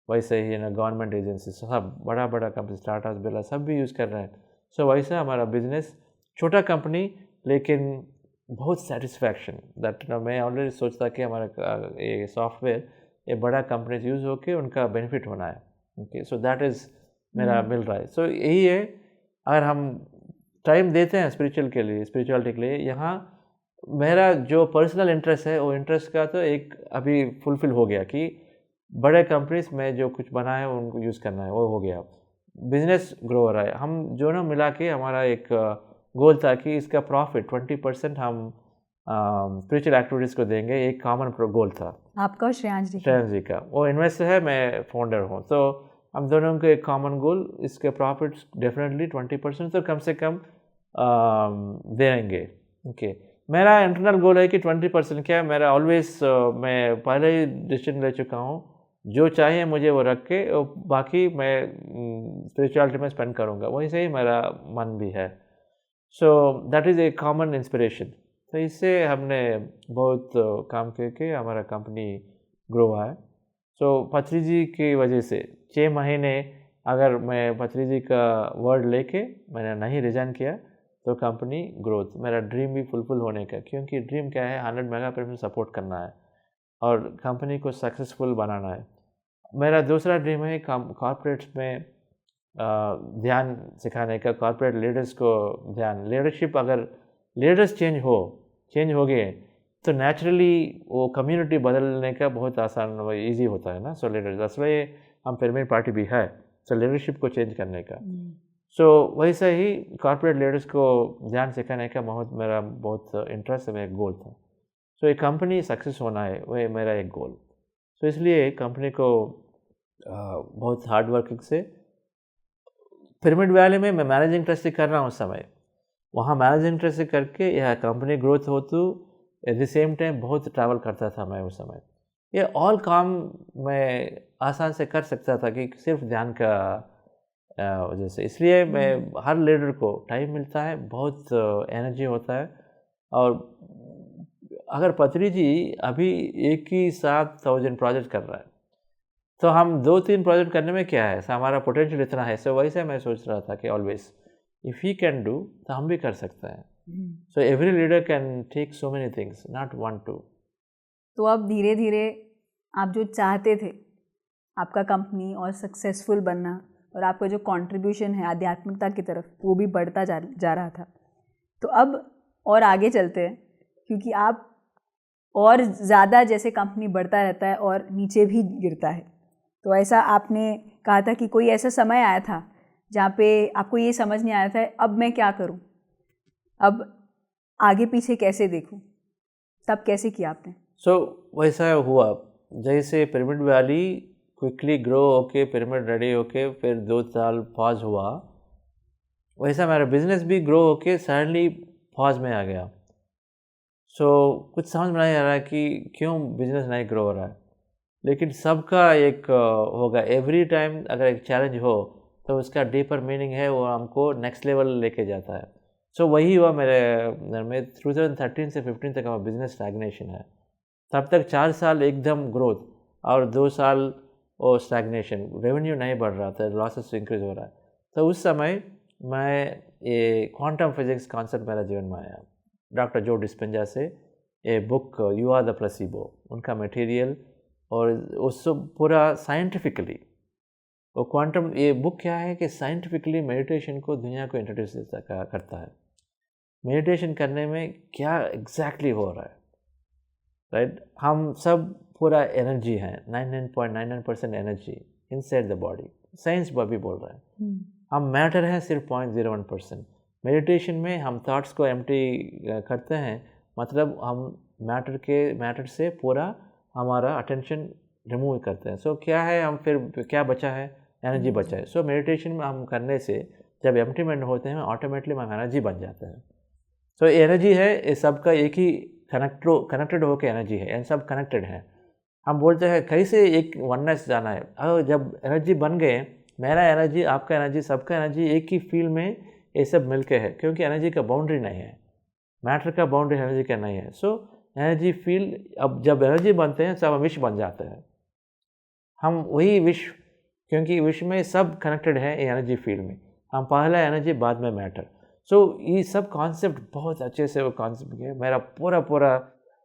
वैसे ही गवर्नमेंट एजेंसी सब बड़ा बड़ा कंपनी, स्टार्टअप्स, बिरला सब भी यूज़ कर रहे हैं। वैसे हमारा बिजनेस छोटा कंपनी लेकिन बहुत सेटिस्फैक्शन दैट मैं ऑलरेडी सोचता कि हमारा ये सॉफ्टवेयर ये बड़ा कंपनी यूज़ होके उनका बेनिफिट होना है। ओके, दैट इज़ मेरा मिल रहा है। यही है, अगर हम टाइम देते हैं स्पिरिचुअलिटी के लिए, यहाँ मेरा जो पर्सनल इंटरेस्ट है वो इंटरेस्ट का तो एक अभी फुलफिल हो गया कि बड़े कंपनीज में जो कुछ बना है उनको यूज़ करना है, वो हो गया। बिजनेस ग्रो हो रहा है। हम जो मिला के हमारा एक गोल था कि इसका प्रॉफिट 20% हम स्पिरिचुअल एक्टिविटीज़ को देंगे, एक कॉमन गोल था आपका और श्रेयांश जी का। वो इन्वेस्टर है, मैं फाउंडर हूँ, तो हम दोनों के एक कॉमन गोल, इसके प्रॉफिट डेफिनेटली 20% तो कम से कम देंगे। ओके, मेरा इंटरनल गोल है कि 20% क्या, मेरा ऑलवेज मैं पहले ही डिसीजन ले चुका हूँ, जो चाहिए मुझे वो रख के बाकी मैं स्पिरिचुअलिटी में स्पेंड करूँगा, वहीं से ही मेरा मन भी है। That is a common inspiration. तो इससे हमने बहुत काम करके हमारा कंपनी ग्रो हुआ है। पथरी जी की वजह से 6 महीने अगर मैं पथरी जी का वर्ड लेके मैंने नहीं रिजाइन किया तो कंपनी ग्रोथ, मेरा ड्रीम भी फुलफिल होने का, क्योंकि ड्रीम क्या है, 100 मेगा पिरामिड सपोर्ट करना है और कंपनी को सक्सेसफुल बनाना है। मेरा दूसरा ड्रीम है कॉर्पोरेट्स में ध्यान सिखाने का, कॉर्पोरेट लीडर्स को ध्यान, लीडरशिप, अगर लीडर्स चेंज हो गए तो नेचुरली वो कम्युनिटी बदलने का बहुत आसान इजी होता है ना। लीडर्स, इसलिए हम पिरामिड पार्टी भी है, लीडरशिप को चेंज करने का। वैसे ही कॉर्पोरेट लीडर्स को ध्यान सिखाने का मेरा बहुत इंटरेस्ट है, मेरा एक गोल था। एक कंपनी सक्सेस होना है, वह मेरा एक गोल। इसलिए कंपनी को बहुत हार्ड वर्किंग से पिरामिड वैली में मैं मैनेजिंग ट्रस्टी कर रहा हूँ उस समय, वहाँ मैनेजिंग ट्रस्टी करके यह कंपनी ग्रोथ हो तो एट द सेम टाइम बहुत ट्रैवल करता था मैं उस समय। ये ऑल काम मैं आसान से कर सकता था कि सिर्फ ध्यान का वजह से। इसलिए मैं हर लीडर को टाइम मिलता है, बहुत एनर्जी होता है। और अगर पथरी जी अभी एक ही साथ 1000 प्रोजेक्ट कर रहा है तो हम 2-3 प्रोजेक्ट करने में क्या है, हमारा पोटेंशियल इतना है। वैसे मैं सोच रहा था कि always if he can do तो हम भी कर सकते हैं। So every leader can take so many things, not one, two. तो अब धीरे धीरे आप जो चाहते थे आपका कंपनी और सक्सेसफुल बनना और आपका जो कंट्रीब्यूशन है आध्यात्मिकता की तरफ वो भी बढ़ता जा रहा था। तो अब और आगे चलते हैं, क्योंकि आप और ज़्यादा जैसे कंपनी बढ़ता रहता है और नीचे भी गिरता है। तो ऐसा आपने कहा था कि कोई ऐसा समय आया था जहाँ पे आपको ये समझ नहीं आया था अब मैं क्या करूँ, अब आगे पीछे कैसे देखूँ, तब कैसे किया आपने? वैसा हुआ जैसे पिरामिड वैली क्विकली ग्रो होके पिरामिड रेडी होके फिर 2 साल पॉज हुआ, वैसा मेरा बिजनेस भी ग्रो होके सडनली पॉज में आ गया। कुछ समझ में नहीं आ रहा है कि क्यों बिजनेस नहीं ग्रो हो रहा है, लेकिन सबका एक होगा एवरी टाइम अगर एक चैलेंज हो तो उसका डीपर मीनिंग है, वो हमको नेक्स्ट लेवल लेके जाता है। वही हुआ मेरे में 2013 से 15 तक हमारा बिजनेस स्टैग्नेशन है। तब तक 4 साल एकदम ग्रोथ और 2 साल वो स्टैग्नेशन, रेवेन्यू नहीं बढ़ रहा था, लॉसेस इंक्रीज हो रहा है। तो उस समय मैं ये क्वांटम फिजिक्स कॉन्सेप्ट मेरा जीवन में आया। डॉक्टर जो डिस्पेंजा से ये book you are the placebo, उनका मटेरियल और उस पूरा साइंटिफिकली वो क्वांटम, ये बुक क्या है कि साइंटिफिकली मेडिटेशन को दुनिया को इंट्रोड्यूस करता है। मेडिटेशन करने में क्या एग्जैक्टली हो रहा है, राइट? हम सब पूरा एनर्जी है, 99.99% energy inside the body, science भी बोल रहा है। हम मैटर हैं सिर्फ 0.01%। मेडिटेशन में हम थॉट्स को एम्प्टी करते हैं, मतलब हम मैटर से पूरा हमारा अटेंशन रिमूव करते हैं। क्या है, हम फिर क्या बचा है, एनर्जी बचा है। मेडिटेशन में हम करने से जब एम्प्टी माइंड होते हैं ऑटोमेटिकली हम एनर्जी बन जाते हैं। एनर्जी है, ये सबका एक ही कनेक्टेड होकर एनर्जी है, ये सब कनेक्टेड है। हम बोलते हैं कैसे एक वननेस जाना है। अगर जब एनर्जी बन गए, मेरा एनर्जी, आपका एनर्जी, सबका एनर्जी एक ही फील्ड में ये सब मिलके है, क्योंकि एनर्जी का बाउंड्री नहीं है, मैटर का बाउंड्री एनर्जी का नहीं है। एनर्जी फील्ड, अब जब एनर्जी बनते हैं सब विश्व बन जाते हैं। हम वही विश्व, क्योंकि विश्व में सब कनेक्टेड है एनर्जी फील्ड में, हम पहला एनर्जी बाद में मैटर। ये सब कॉन्सेप्ट बहुत अच्छे से वो कॉन्सेप्ट है। मेरा पूरा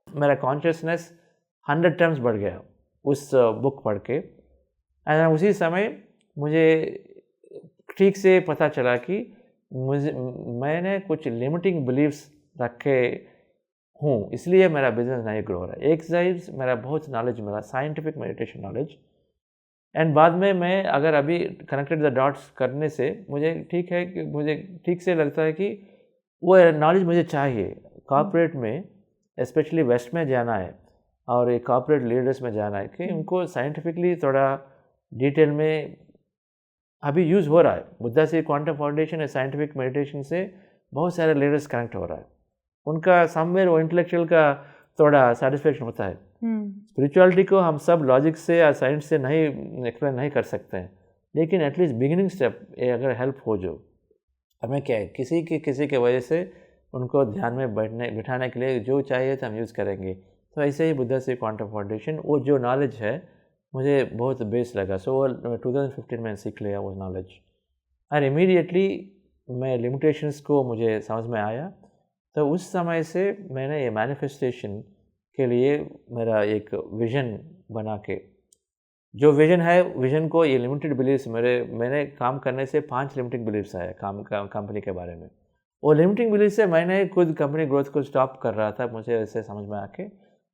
मेरा कॉन्शियसनेस 100 टाइम्स बढ़ गया उस बुक पढ़ के। एंड उसी समय मुझे ठीक से पता चला कि मैंने कुछ लिमिटिंग बिलीव्स रखे हूँ, इसलिए मेरा बिजनेस नहीं ग्रो हो रहा है। एक साइड मेरा बहुत नॉलेज मिला, साइंटिफिक मेडिटेशन नॉलेज, एंड बाद में मैं अगर अभी कनेक्टेड द डॉट्स करने से मुझे ठीक है कि मुझे ठीक से लगता है कि वो नॉलेज मुझे चाहिए। कॉर्पोरेट में स्पेशली वेस्ट में जाना है और ये कॉर्पोरेट लीडर्स में जाना है कि उनको साइंटिफिकली थोड़ा डिटेल में अभी यूज़ हो रहा है। बुद्धा से क्वांटम फाउंडेशन है, साइंटिफिक मेडिटेशन से बहुत सारे लीडर्स कनेक्ट हो रहा है, उनका समवेयर वो इंटेलेक्चुअल का थोड़ा सेटिस्फेक्शन होता है। स्पिरिचुअलिटी को हम सब लॉजिक से या साइंस से नहीं एक्सप्लेन नहीं कर सकते हैं, लेकिन एटलीस्ट बिगिनिंग स्टेप अगर हेल्प हो जो हमें क्या है, किसी के वजह से उनको ध्यान में बिठाने के लिए जो चाहिए तो हम यूज़ करेंगे। तो ऐसे ही बुद्धा से क्वांटम फाउंडेशन, वो जो नॉलेज है मुझे बहुत बेस्ट लगा। वो 2015 में सीख लिया वो नॉलेज, और इमीडिएटली मैं लिमिटेशंस को मुझे समझ में आया। तो उस समय से मैंने ये मैनिफेस्टेशन के लिए मेरा एक विज़न बना के, जो विज़न है, विज़न को ये लिमिटेड बिलीव्स, मैंने काम करने से 5 लिमिटिंग बिलीव्स आए कंपनी के बारे में। वो लिमिटिंग बिलीव से मैंने खुद कंपनी ग्रोथ को स्टॉप कर रहा था, मुझे ऐसे समझ में आके,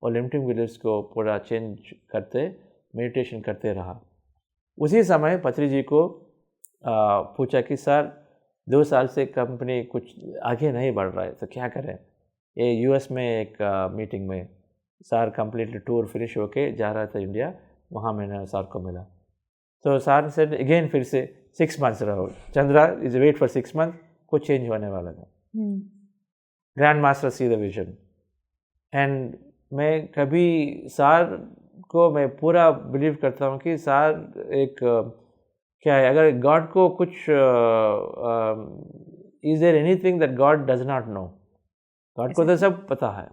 और लिमिटिंग बिलीव्स को पूरा चेंज करते मेडिटेशन करते रहा। उसी समय पत्री जी को पूछा कि सर 2 साल से कंपनी कुछ आगे नहीं बढ़ रहा है, तो क्या करें। ये यूएस में एक मीटिंग में सर कंप्लीटली टूर फिनिश होके जा रहा था इंडिया, वहाँ मैंने सर को मिला। तो सर से अगेन फिर से 6 मंथ्स रहो, Chandra is wait for 6 month, कुछ चेंज होने वाला था। Grand master see the vision. And मैं कभी सर को मैं पूरा बिलीव करता हूँ कि सर एक क्या है, अगर गॉड को कुछ is there anything that god does not know, god को तो सब पता है।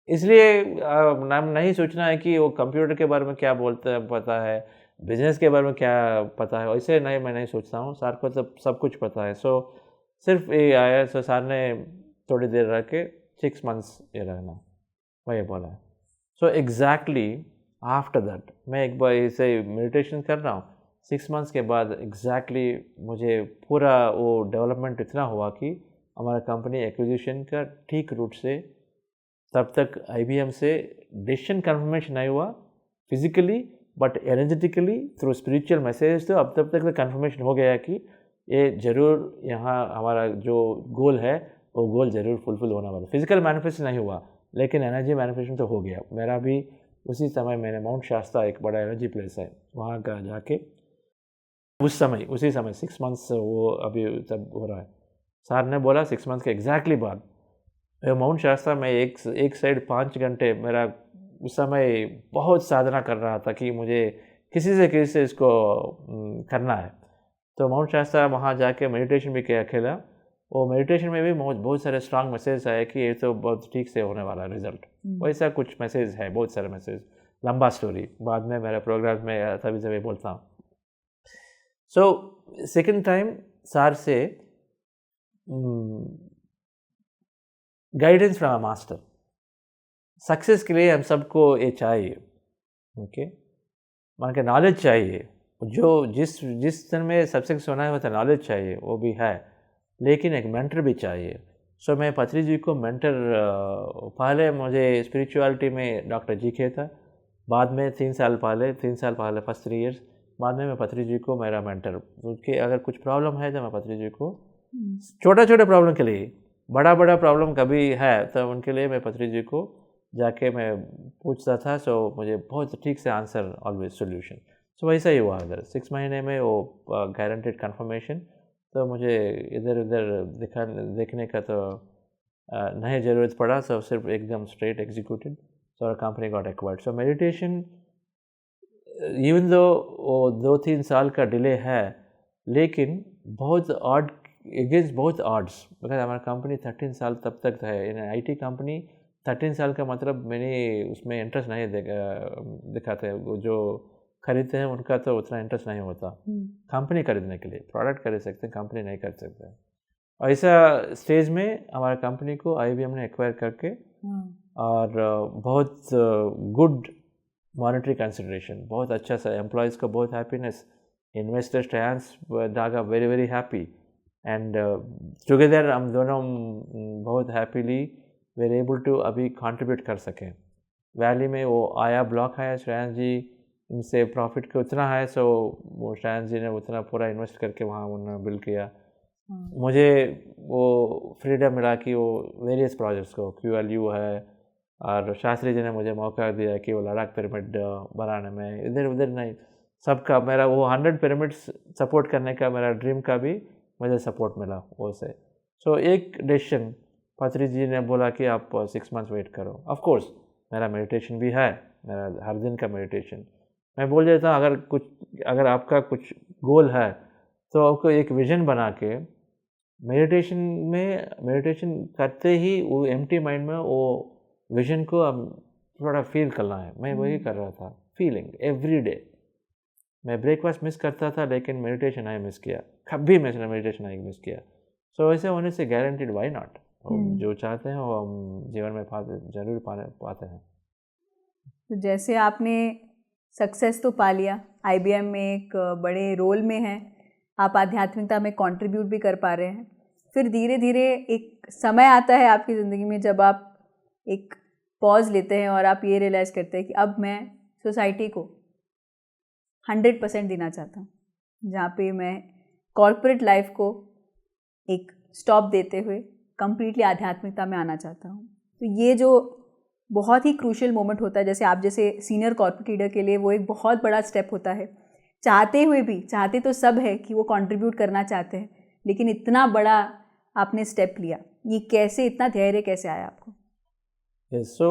इसलिए नाम नहीं सोचना है कि वो कंप्यूटर के बारे में क्या बोलते हैं पता है, बिजनेस के बारे में क्या पता है, वैसे नहीं, मैं नहीं सोचता हूँ। सर को तो सब कुछ पता है। सिर्फ ये आया, सर ने थोड़ी देर रह के 6 months ये रहना, वही बोला है। सो एग्जैक्टली आफ्टर दैट मैं एक बार ऐसे मेडिटेशन कर रहा हूँ, 6 months के बाद एग्जैक्टली मुझे पूरा वो डेवलपमेंट इतना हुआ कि हमारा कंपनी एक्विजिशन का ठीक रूट से, तब तक IBM से डिसीजन कन्फर्मेशन नहीं हुआ physically, but energetically through spiritual message तो अब तब तक तो कन्फर्मेशन हो गया कि ये ज़रूर यहाँ हमारा जो गोल है वो गोल ज़रूर फुलफिल होना वाला। फिजिकल मैनिफेस्टेशन नहीं हुआ लेकिन एनर्जी मैनिफेस्टेशन तो हो गया मेरा भी। उसी समय मैंने माउंट शास्ता एक बड़ा एनर्जी प्लेस है, वहाँ का जाके उसी समय 6 months वो अभी तब हो रहा है। सर ने बोला 6 months के एग्जैक्टली बाद माउंट शास्ता में एक साइड 5 घंटे मेरा उस समय बहुत साधना कर रहा था कि मुझे किसी से इसको करना है। तो माउंट शास्ता वहाँ जाके मेडिटेशन भी किया अकेला। वो मेडिटेशन में भी बहुत सारे स्ट्रांग मैसेज आए कि ये तो बहुत ठीक से होने वाला रिजल्ट। वैसा कुछ मैसेज है, बहुत सारे मैसेज, लंबा स्टोरी बाद में मेरे प्रोग्राम में सभी बोलता हूँ। सो सेकेंड टाइम सर से guidance from a master. Success के लिए हम सबको ये चाहिए, ओके, मान के नॉलेज चाहिए। जो जिस दिन में सबसे सोना है वो तो नॉलेज चाहिए, वो भी है, लेकिन एक मेंटर भी चाहिए। सो मैं पत्री जी को मेंटर, पहले मुझे स्पिरिचुअलिटी में डॉक्टर जी के था, बाद में 3 साल पहले फर्स्ट 3 years बाद में मैं पत्री जी को मेरा मेंटर, क्योंकि अगर कुछ प्रॉब्लम है तो मैं पत्री जी को, छोटे प्रॉब्लम के लिए, बड़ा प्रॉब्लम कभी है तो उनके लिए मैं पत्री जी को जाके मैं पूछता था। सो मुझे बहुत ठीक से आंसर, ऑलवेज सोल्यूशन। सो वैसा ही हुआ इधर 6 महीने में वो गारंटेड कन्फर्मेशन। तो मुझे इधर उधर देखने का तो नहीं ज़रूरत पड़ा। सो सिर्फ एकदम straight executed. So company got acquired. So meditation even though वो 2-3 साल का डिले है, लेकिन बहुत अगेंस्ट बहुत ऑड्स, बिकॉज हमारा कंपनी 13 साल तब तक है। इन IT कंपनी 13 साल का मतलब मैंने उसमें इंटरेस्ट नहीं दिखाते। वो जो खरीदते हैं उनका तो उतना इंटरेस्ट नहीं होता। कंपनी खरीदने के लिए प्रोडक्ट खरीद सकते हैं, कंपनी नहीं खरीद सकते हैं। और ऐसा स्टेज में हमारा कंपनी को IBM ने एक्वायर करके, और बहुत गुड मॉनेटरी कंसिडरेशन, बहुत अच्छा सा, एम्प्लॉयज़ को बहुत हैप्पीनेस, इन्वेस्टर्स ट्रांस डागा वेरी हैप्पी, एंड टुगेदर हम दोनों बहुत हैप्पीली वेर एबल टू अभी कंट्रीब्यूट कर सकें। वैली में वो आया ब्लॉक है, श्रेयांश जी इनसे प्रॉफिट का उतना है, सो वो श्रेयांश जी ने उतना पूरा इन्वेस्ट करके वहाँ उन्होंने बिल्ड किया। मुझे वो फ्रीडम मिला कि वो वेरियस प्रोजेक्ट्स को, QLU है, और शास्त्री जी ने मुझे मौका दिया कि वो लद्दाख पिरामिड बनाने में, इधर उधर नहीं, सबका मेरा वो 100 पिरामिड्स सपोर्ट करने का मेरा ड्रीम का भी मुझे सपोर्ट मिला वो से। सो एक डिसीजन पत्री जी ने बोला कि आप 6 months वेट करो। ऑफ कोर्स मेरा मेडिटेशन भी है, मेरा हर दिन का मेडिटेशन। मैं बोल देता हूँ, अगर आपका कुछ गोल है तो आपको एक विजन बना के मेडिटेशन करते ही वो एम्प्टी माइंड में वो विजन को अब थोड़ा फील करना है। मैं वही कर रहा था, फीलिंग एवरी डे। मैं ब्रेकफास्ट मिस करता था लेकिन मेडिटेशन नहीं मिस किया, कभी मैंने मेडिटेशन नहीं मिस किया। सो ऐसे होने से गारंटीड, वाई नॉट, जो चाहते हैं वो हम जीवन में जरूर पाते हैं। तो जैसे आपने सक्सेस तो पा लिया, IBM में एक बड़े रोल में हैं, आप आध्यात्मिकता में कंट्रीब्यूट भी कर पा रहे हैं, फिर धीरे धीरे एक समय आता है आपकी ज़िंदगी में जब आप एक पॉज लेते हैं और आप ये रियलाइज़ करते हैं कि अब मैं सोसाइटी को 100% देना चाहता हूँ, जहाँ पे मैं कॉर्पोरेट लाइफ को एक स्टॉप देते हुए कंप्लीटली आध्यात्मिकता में आना चाहता हूँ। तो ये जो बहुत ही क्रूशियल मोमेंट होता है, जैसे आप जैसे सीनियर कॉर्पोरेट लीडर के लिए वो एक बहुत बड़ा स्टेप होता है। चाहते तो सब है कि वो कंट्रीब्यूट करना चाहते हैं, लेकिन इतना बड़ा आपने स्टेप लिया, ये कैसे, इतना धैर्य कैसे आया आपको? सो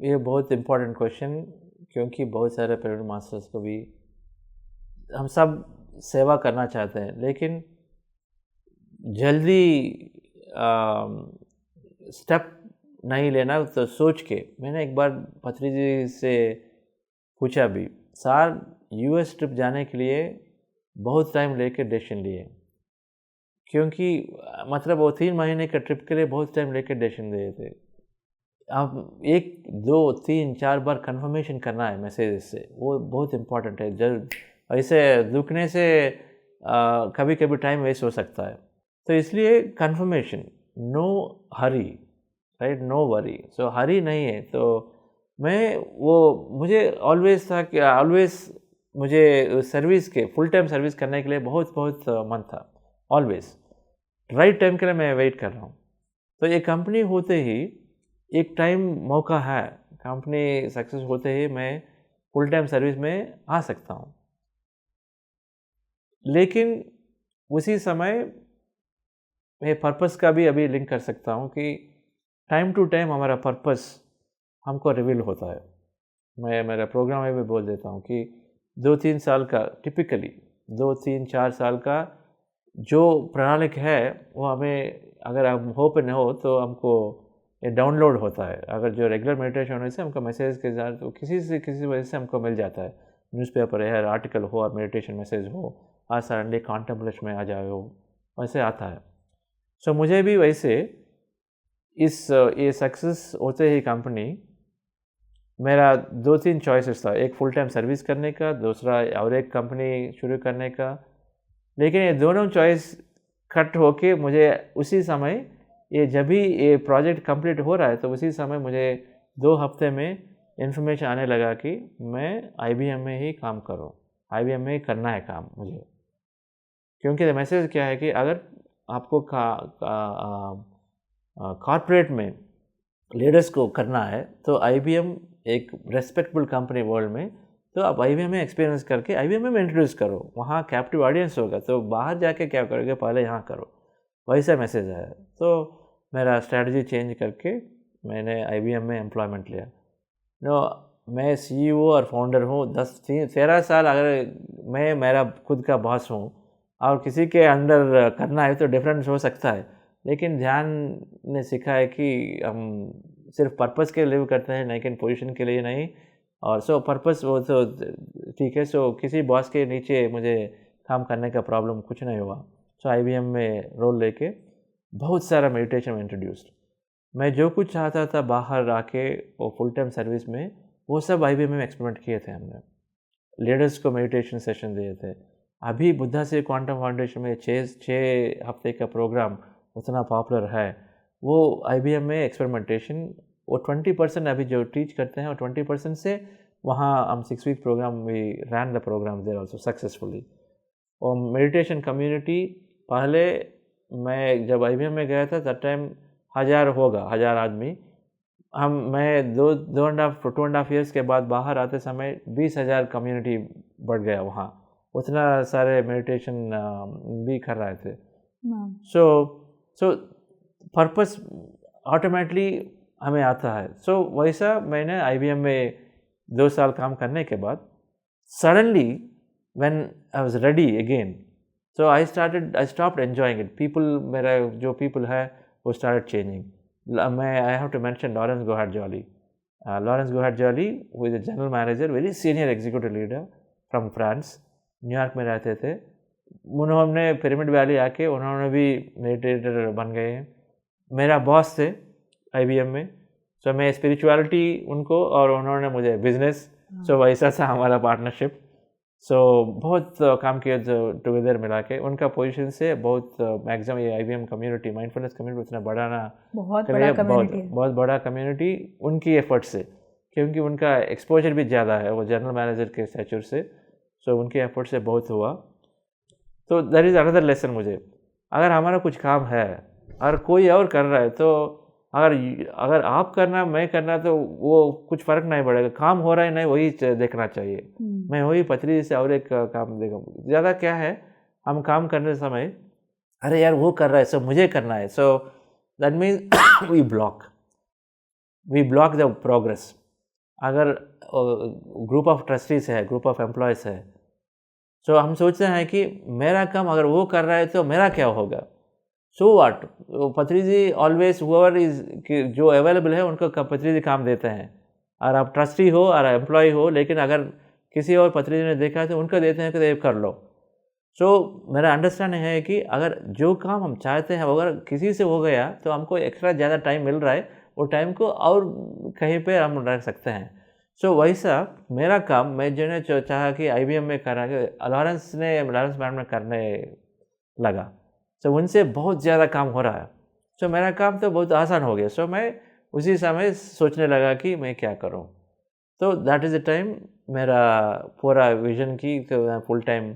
ये बहुत इम्पोर्टेंट क्वेश्चन, क्योंकि बहुत सारे पिरामिड मास्टर्स को भी हम सब सेवा करना चाहते हैं, लेकिन जल्दी स्टेप नहीं लेना। तो सोच के मैंने एक बार पत्री जी से पूछा भी, सर US ट्रिप जाने के लिए बहुत टाइम लेके डिसीजन लिए, क्योंकि मतलब वो 3 महीने के ट्रिप के लिए बहुत टाइम लेकर डिसीजन लिए थे। अब 1, 2, 3, 4 बार कंफर्मेशन करना है मैसेज से, वो बहुत इम्पोर्टेंट है। जब ऐसे रुकने से कभी कभी टाइम वेस्ट हो सकता है, तो इसलिए confirmation, no hurry, right, no worry. So hurry नहीं है। तो मुझे ऑलवेज था कि मुझे सर्विस के फुल टाइम सर्विस करने के लिए बहुत मन था। ऑलवेज राइट टाइम के लिए मैं वेट कर रहा हूँ। तो ये कंपनी होते ही एक टाइम मौका है, कंपनी सक्सेस होते ही मैं फुल टाइम सर्विस में आ सकता हूँ। लेकिन उसी समय मैं पर्पस का भी अभी लिंक कर सकता हूँ कि टाइम टू टाइम हमारा पर्पस हमको रिवील होता है। मैं मेरा प्रोग्राम में भी बोल देता हूँ कि 2-3 साल का, टिपिकली 2-3-4 साल का जो प्रणालिक है, वो हमें अगर हम हो पे न हो तो हमको ये डाउनलोड होता है। अगर जो रेगुलर मेडिटेशन होने से हमको मैसेज के साथ तो किसी वजह से हमको मिल जाता है। न्यूज़पेपर है, आर्टिकल हो और मेडिटेशन मैसेज हो, आज सडनली कॉन्टेम्पलेशन में आ जाए हो, वैसे आता है। सो मुझे भी वैसे ये सक्सेस होते ही कंपनी, मेरा 2-3 चॉइसेस था। एक फुल टाइम सर्विस करने का, दूसरा और एक कंपनी शुरू करने का। लेकिन ये दोनों चॉइस कट होके मुझे उसी समय, जब भी ये प्रोजेक्ट कंप्लीट हो रहा है तो उसी समय मुझे 2 हफ्ते में इन्फॉर्मेशन आने लगा कि मैं IBM में ही काम करूँ, IBM में ही करना है काम मुझे। क्योंकि मैसेज क्या है कि अगर आपको कॉर्पोरेट में लीडर्स को करना है तो IBM एक रेस्पेक्टेबल कंपनी वर्ल्ड में, तो आप IBM में एक्सपीरियंस करके IBM में इंट्रोड्यूस करो, वहाँ कैप्टिव ऑडियंस होगा, तो बाहर जाके क्या करोगे, पहले यहाँ करो। वैसा मैसेज आया। तो मेरा स्ट्रैटेजी चेंज करके मैंने IBM में एम्प्लॉयमेंट लिया। मैं CEO और फाउंडर हूँ। 13 साल अगर मैं मेरा खुद का बॉस हूँ और किसी के अंडर करना है तो डिफरेंस हो सकता है, लेकिन ध्यान ने सीखा है कि हम सिर्फ पर्पस के लिए करते हैं, लेकिन पोजीशन के लिए नहीं। और सो पर्पस वो तो ठीक है। सो किसी बॉस के नीचे मुझे काम करने का प्रॉब्लम कुछ नहीं हुआ। सो IBM में रोल लेके बहुत सारा मेडिटेशन में इंट्रोड्यूस्ड। मैं जो कुछ चाहता था बाहर आके वो फुल टाइम सर्विस में, वो सब IBM में एक्सपेरिमेंट किए थे हमने। लीडर्स को मेडिटेशन सेशन दिए थे। अभी बुद्धा से क्वांटम फाउंडेशन में 6 हफ्ते का प्रोग्राम उतना पॉपुलर है। वो IBM में एक्सपेरिमेंटेशन, वो 20% अभी जो टीच करते हैं, और 20% से वहाँ हम 6 week programme we ran the programme there also successfully. और मेडिटेशन कम्युनिटी, पहले मैं जब IBM में गया था तब टाइम 1000 आदमी। मैं 2.5 ईयर्स के बाद बाहर आते समय 20,000 कम्युनिटी बढ़ गया वहाँ। उतना सारे मेडिटेशन भी कर रहे थे। सो पर्पस ऑटोमेटिकली हमें आता है। सो वैसा मैंने IBM में 2 साल काम करने के बाद suddenly when I was ready again, so I stopped enjoying it. मेरा जो पीपल है वो started changing. I have to mention Lawrence Gauthier Jolly. Lawrence Gauthier Jolly who is a general manager, very senior executive leader from France, New York में रहते थे। उन्होंने pyramid valley आके उन्होंने भी मेडिटेटर बन गए हैं। मेरा बॉस थे IBM में। सो मैं स्पिरिचुअलिटी उनको, और उन्होंने मुझे बिजनेस। सो वैसा था हमारा पार्टनरशिप। सो बहुत काम किया टुगेदर मिला के। उनका पोजीशन से बहुत मैक्सिमम ये IBM कम्युनिटी, माइंडफुलनेस कम्युनिटी उतना बड़ा ना, बहुत बड़ा कम्युनिटी उनकी एफर्ट से, क्योंकि उनका एक्सपोजर भी ज़्यादा है, वो जनरल मैनेजर के स्टैचर से। सो उनके एफर्ट से बहुत हुआ। तो दैट इज़ अनदर लेसन मुझे। अगर हमारा कुछ काम है और कोई और कर रहा है, तो अगर आप करना, मैं करना, तो वो कुछ फ़र्क नहीं पड़ेगा। काम हो रहा है नहीं, वही देखना चाहिए। मैं वही पथरी से और एक काम देखा। ज़्यादा क्या है, हम काम करने समय अरे यार वो कर रहा है, सो मुझे करना है। So that means V block the progress. अगर ग्रुप ऑफ ट्रस्टीज है, ग्रुप ऑफ एम्प्लॉयज़ है, सो हम सोचते हैं कि मेरा काम अगर वो कर रहा है तो मेरा क्या होगा। सो व्हाट, पत्री जी ऑलवेज हुएवर इज, जो अवेलेबल है उनको पत्री जी काम देते हैं। और आप ट्रस्टी हो और एम्प्लॉय हो, लेकिन अगर किसी और पत्री जी ने देखा है तो उनको देते हैं कि ये कर लो। मेरा अंडरस्टैंडिंग है कि अगर जो काम हम चाहते हैं अगर किसी से हो गया तो हमको एक्स्ट्रा ज़्यादा टाइम मिल रहा है, वो टाइम को और कहीं पे हम रख सकते हैं। वैसा मेरा काम मैं जो ने चाहा कि IBM में करा के लॉरेंस मैडम में करने लगा। उनसे बहुत ज़्यादा काम हो रहा है। मेरा काम तो बहुत आसान हो गया। मैं उसी समय सोचने लगा कि मैं क्या करूं। दैट इज़ द टाइम मेरा पूरा विजन की तो फुल टाइम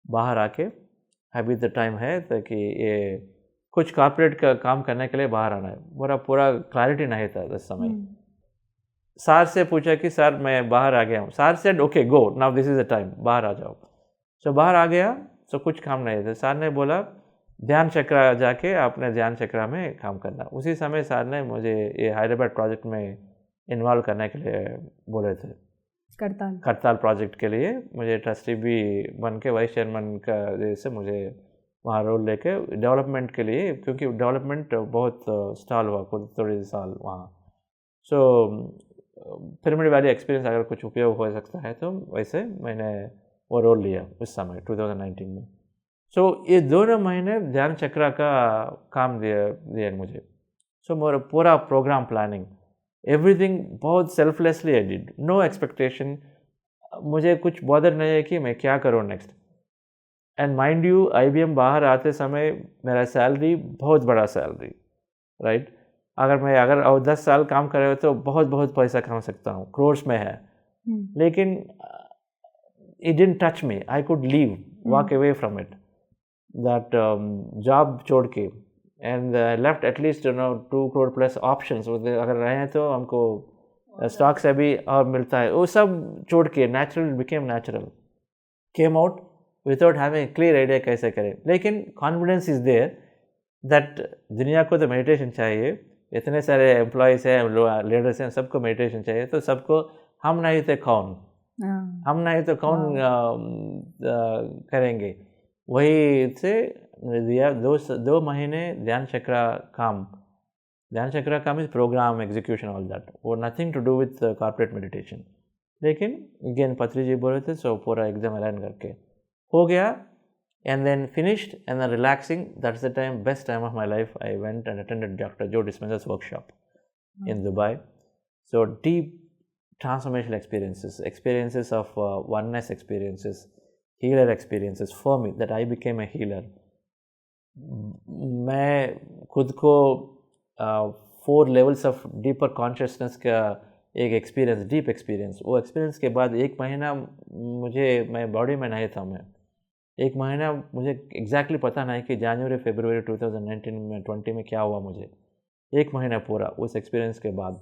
बाहर आके अभी तो टाइम है ताकि ये कुछ कॉर्पोरेट का काम करने के लिए बाहर आना है। पूरा क्लैरिटी नहीं था उस समय। सर से पूछा कि सर मैं बाहर आ गया हूँ। Sir said okay go, now this is the time, बाहर आ जाओ। बाहर आ गया कुछ काम नहीं था। सर ने बोला ध्यान चक्रा जाके आपने ध्यान चक्रा में काम करना। उसी समय सर ने मुझे ये हैदराबाद प्रोजेक्ट में इन्वॉल्व करने के लिए बोले थे। करताल प्रोजेक्ट के लिए मुझे ट्रस्टी भी बन के वाइस चेयरमैन का जैसे मुझे वहाँ रोल लेके डेवलपमेंट के लिए, क्योंकि डेवलपमेंट बहुत स्टॉल हुआ कुछ थोड़े साल वहाँ। पिरामिड वैली एक्सपीरियंस अगर कुछ उपयोग हो सकता है तो वैसे मैंने वो रोल लिया उस समय 2019 में। ये 2 महीने ध्यान चक्रा का काम दिया मुझे। मेरा पूरा प्रोग्राम प्लानिंग एवरीथिंग बहुत selflessly I did, no expectation. मुझे कुछ बॉदर नहीं है कि मैं क्या करूँ next. And mind you IBM बाहर आते समय मेरा सैलरी बहुत बड़ा सैलरी, राइट। अगर और 10 साल काम कर रहे हो तो बहुत पैसा कमा सकता हूँ, क्रोर्स में है। लेकिन it didn't touch me. I could leave, walk away from it, that job छोड़ के, and left at least 2 crore plus options. अगर रहे हैं तो हमको स्टॉक से भी और मिलता है, वो सब छोड़ के natural became natural, came out without having a clear idea कैसे करें। लेकिन confidence is there that दुनिया को तो मेडिटेशन चाहिए, इतने सारे एम्प्लॉयज़ हैं, लीडर्स हैं, सबको मेडिटेशन चाहिए। तो सबको हम नहीं थे कौन, हम नहीं तो कौन करेंगे। वही से दिया 2 महीने ध्यान चक्रा काम is program execution all that, वो nothing to do with corporate meditation. लेकिन अगेन पत्री जी बोल रहे थे पूरा एग्जाम अलाइन करके हो गया। And then finished and then relaxing, that's the time, best time of my life. I went and attended doctor Joe Dispenza's workshop in Dubai. Deep transformational experiences of oneness experiences, healer experiences for me, that I became a healer. मैं खुद को 4 levels of deeper consciousness का एक experience, deep experience. वो experience के बाद 1 महीना मैं बॉडी में नहीं था। मैं 1 महीना मुझे एग्जैक्टली पता नहीं कि जनवरी फरवरी 2019 में 20 में क्या हुआ मुझे। 1 महीना पूरा उस एक्सपीरियंस के बाद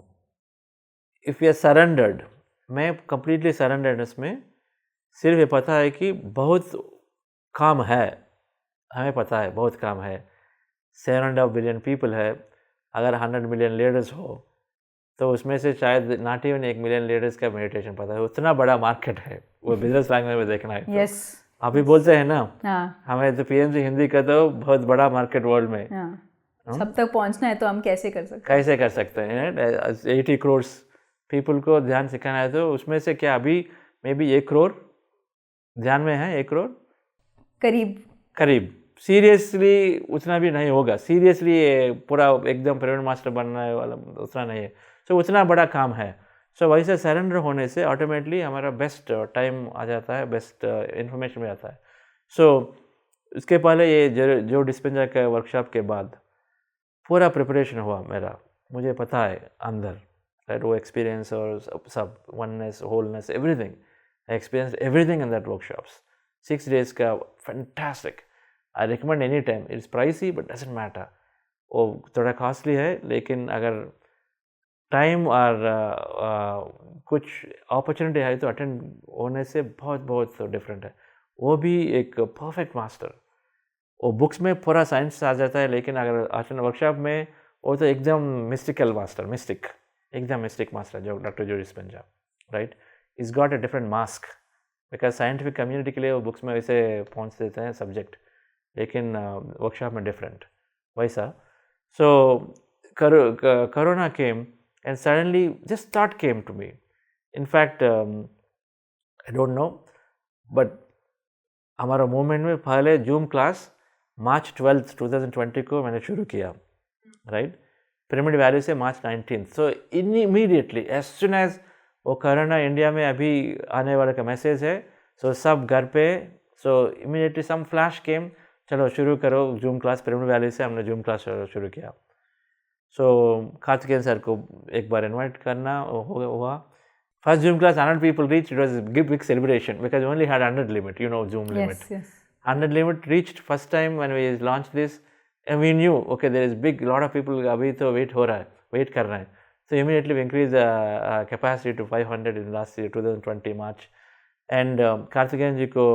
इफ़ यू आर सरेंडर्ड, मैं कंप्लीटली सरेंडर्ड। इसमें सिर्फ ये पता है कि बहुत काम है, हमें पता है बहुत काम है। 7.5 बिलियन पीपल है। अगर 100 मिलियन लीडर्स हो तो उसमें से शायद नॉट इवन 1 मिलियन लीडर्स का मेडिटेशन पता है। उतना बड़ा मार्केट है, वो बिजनेस लैंग्वेज में देखना है। yes. आप भी बोलते हैं ना, हमें तो PMC हिंदी का तो बहुत बड़ा मार्केट वर्ल्ड में, सब तक पहुंचना है तो हम कैसे कर सकते हैं 80 करोड़ पीपल को ध्यान सिखाना है। तो उसमें से क्या अभी मे बी 1 करोड़ ध्यान में है, 1 करोड़ करीब। सीरियसली उतना भी नहीं होगा। सीरियसली पूरा एकदम पिरामिड मास्टर बनने वाला उतना नहीं है। उतना बड़ा काम है। वैसे सरेंडर होने से ऑटोमेटिकली हमारा बेस्ट टाइम आ जाता है, बेस्ट इन्फॉर्मेशन भी आता है। उसके पहले ये जो डिस्पेंसर के वर्कशॉप के बाद पूरा प्रिपरेशन हुआ मेरा। मुझे पता है अंदर, राइट, वो एक्सपीरियंस और सब oneness, wholeness, everything. I experience everything in that workshops. 6 days का fantastic. I recommend any time. It's pricey but doesn't matter. वो थोड़ा कॉस्टली है, लेकिन अगर टाइम और कुछ अपॉर्चुनिटी है तो अटेंड होने से बहुत डिफरेंट है। वो भी एक परफेक्ट मास्टर। वो बुक्स में पूरा साइंस आ जाता है, लेकिन अगर आचरण वर्कशॉप में वो तो एकदम मिस्टिकल मास्टर, एकदम मिस्टिक मास्टर जो डॉक्टर जो Dispenza, right, is got a different mask. Because scientific community के लिए वो बुक्स में वैसे पहुँच देते हैं सब्जेक्ट, लेकिन वर्कशॉप में डिफरेंट वैसा। Corona came and suddenly just thought came to me. In fact, I don't know, but हमारा मूवमेंट में पहले जूम क्लास मार्च 12 2020 को मैंने शुरू किया, राइट, पिरामिड वैली से March 19। So immediately as soon as वो कोरोना इंडिया में अभी आने वाले का मैसेज है, सो सब घर पे, सो इमीडिएटली सम फ्लैश केम, चलो शुरू करो जूम क्लास। पिरामिड वैली से हमने जूम क्लास शुरू किया। सो कार्तिकेयन सर को एक बार इनवाइट करना हुआ। First Zoom class, 100 people reached. It was a big celebration because we only had 100 limit, Zoom limit. Yes. 100 limit reached first time when we launched this, and we knew, okay, there is lot of people abhi to wait kar rahe hain. So immediately we increased the capacity to 500 in last year, 2020 March. And Karthikeyan जी को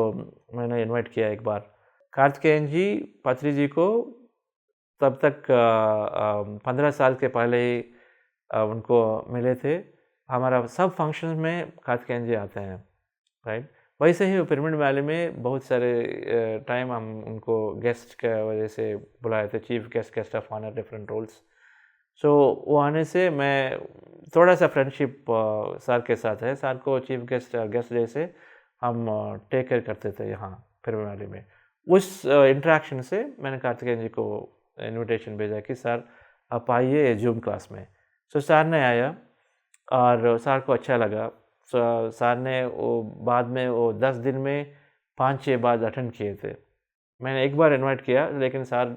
मैंने invite किया एक बार। कार्तिकेयन जी पत्री जी को तब तक 15 साल के पहले ही उनको मिले थे। हमारा सब फंक्शंस में कार्तिकेयन जी आते हैं, राइट। वैसे ही पिरामिड वैली में बहुत सारे टाइम हम उनको गेस्ट के वजह से बुलाए थे, chief guest of honour, different roles. So वो आने से मैं थोड़ा सा फ्रेंडशिप सर के साथ है। सर को चीफ गेस्ट जैसे हम टेक केयर करते थे यहाँ पिरामिड वैली में। उस इंटरेक्शन से मैंने कार्तिकेयन जी को इनविटेशन भेजा कि सर आप आइए जूम क्लास में। सो सर ने आया और सर को अच्छा लगा। सर ने वो बाद में वो 10 दिन में 5-6 बार अटेंड किए थे। मैंने एक बार इनवाइट किया लेकिन सर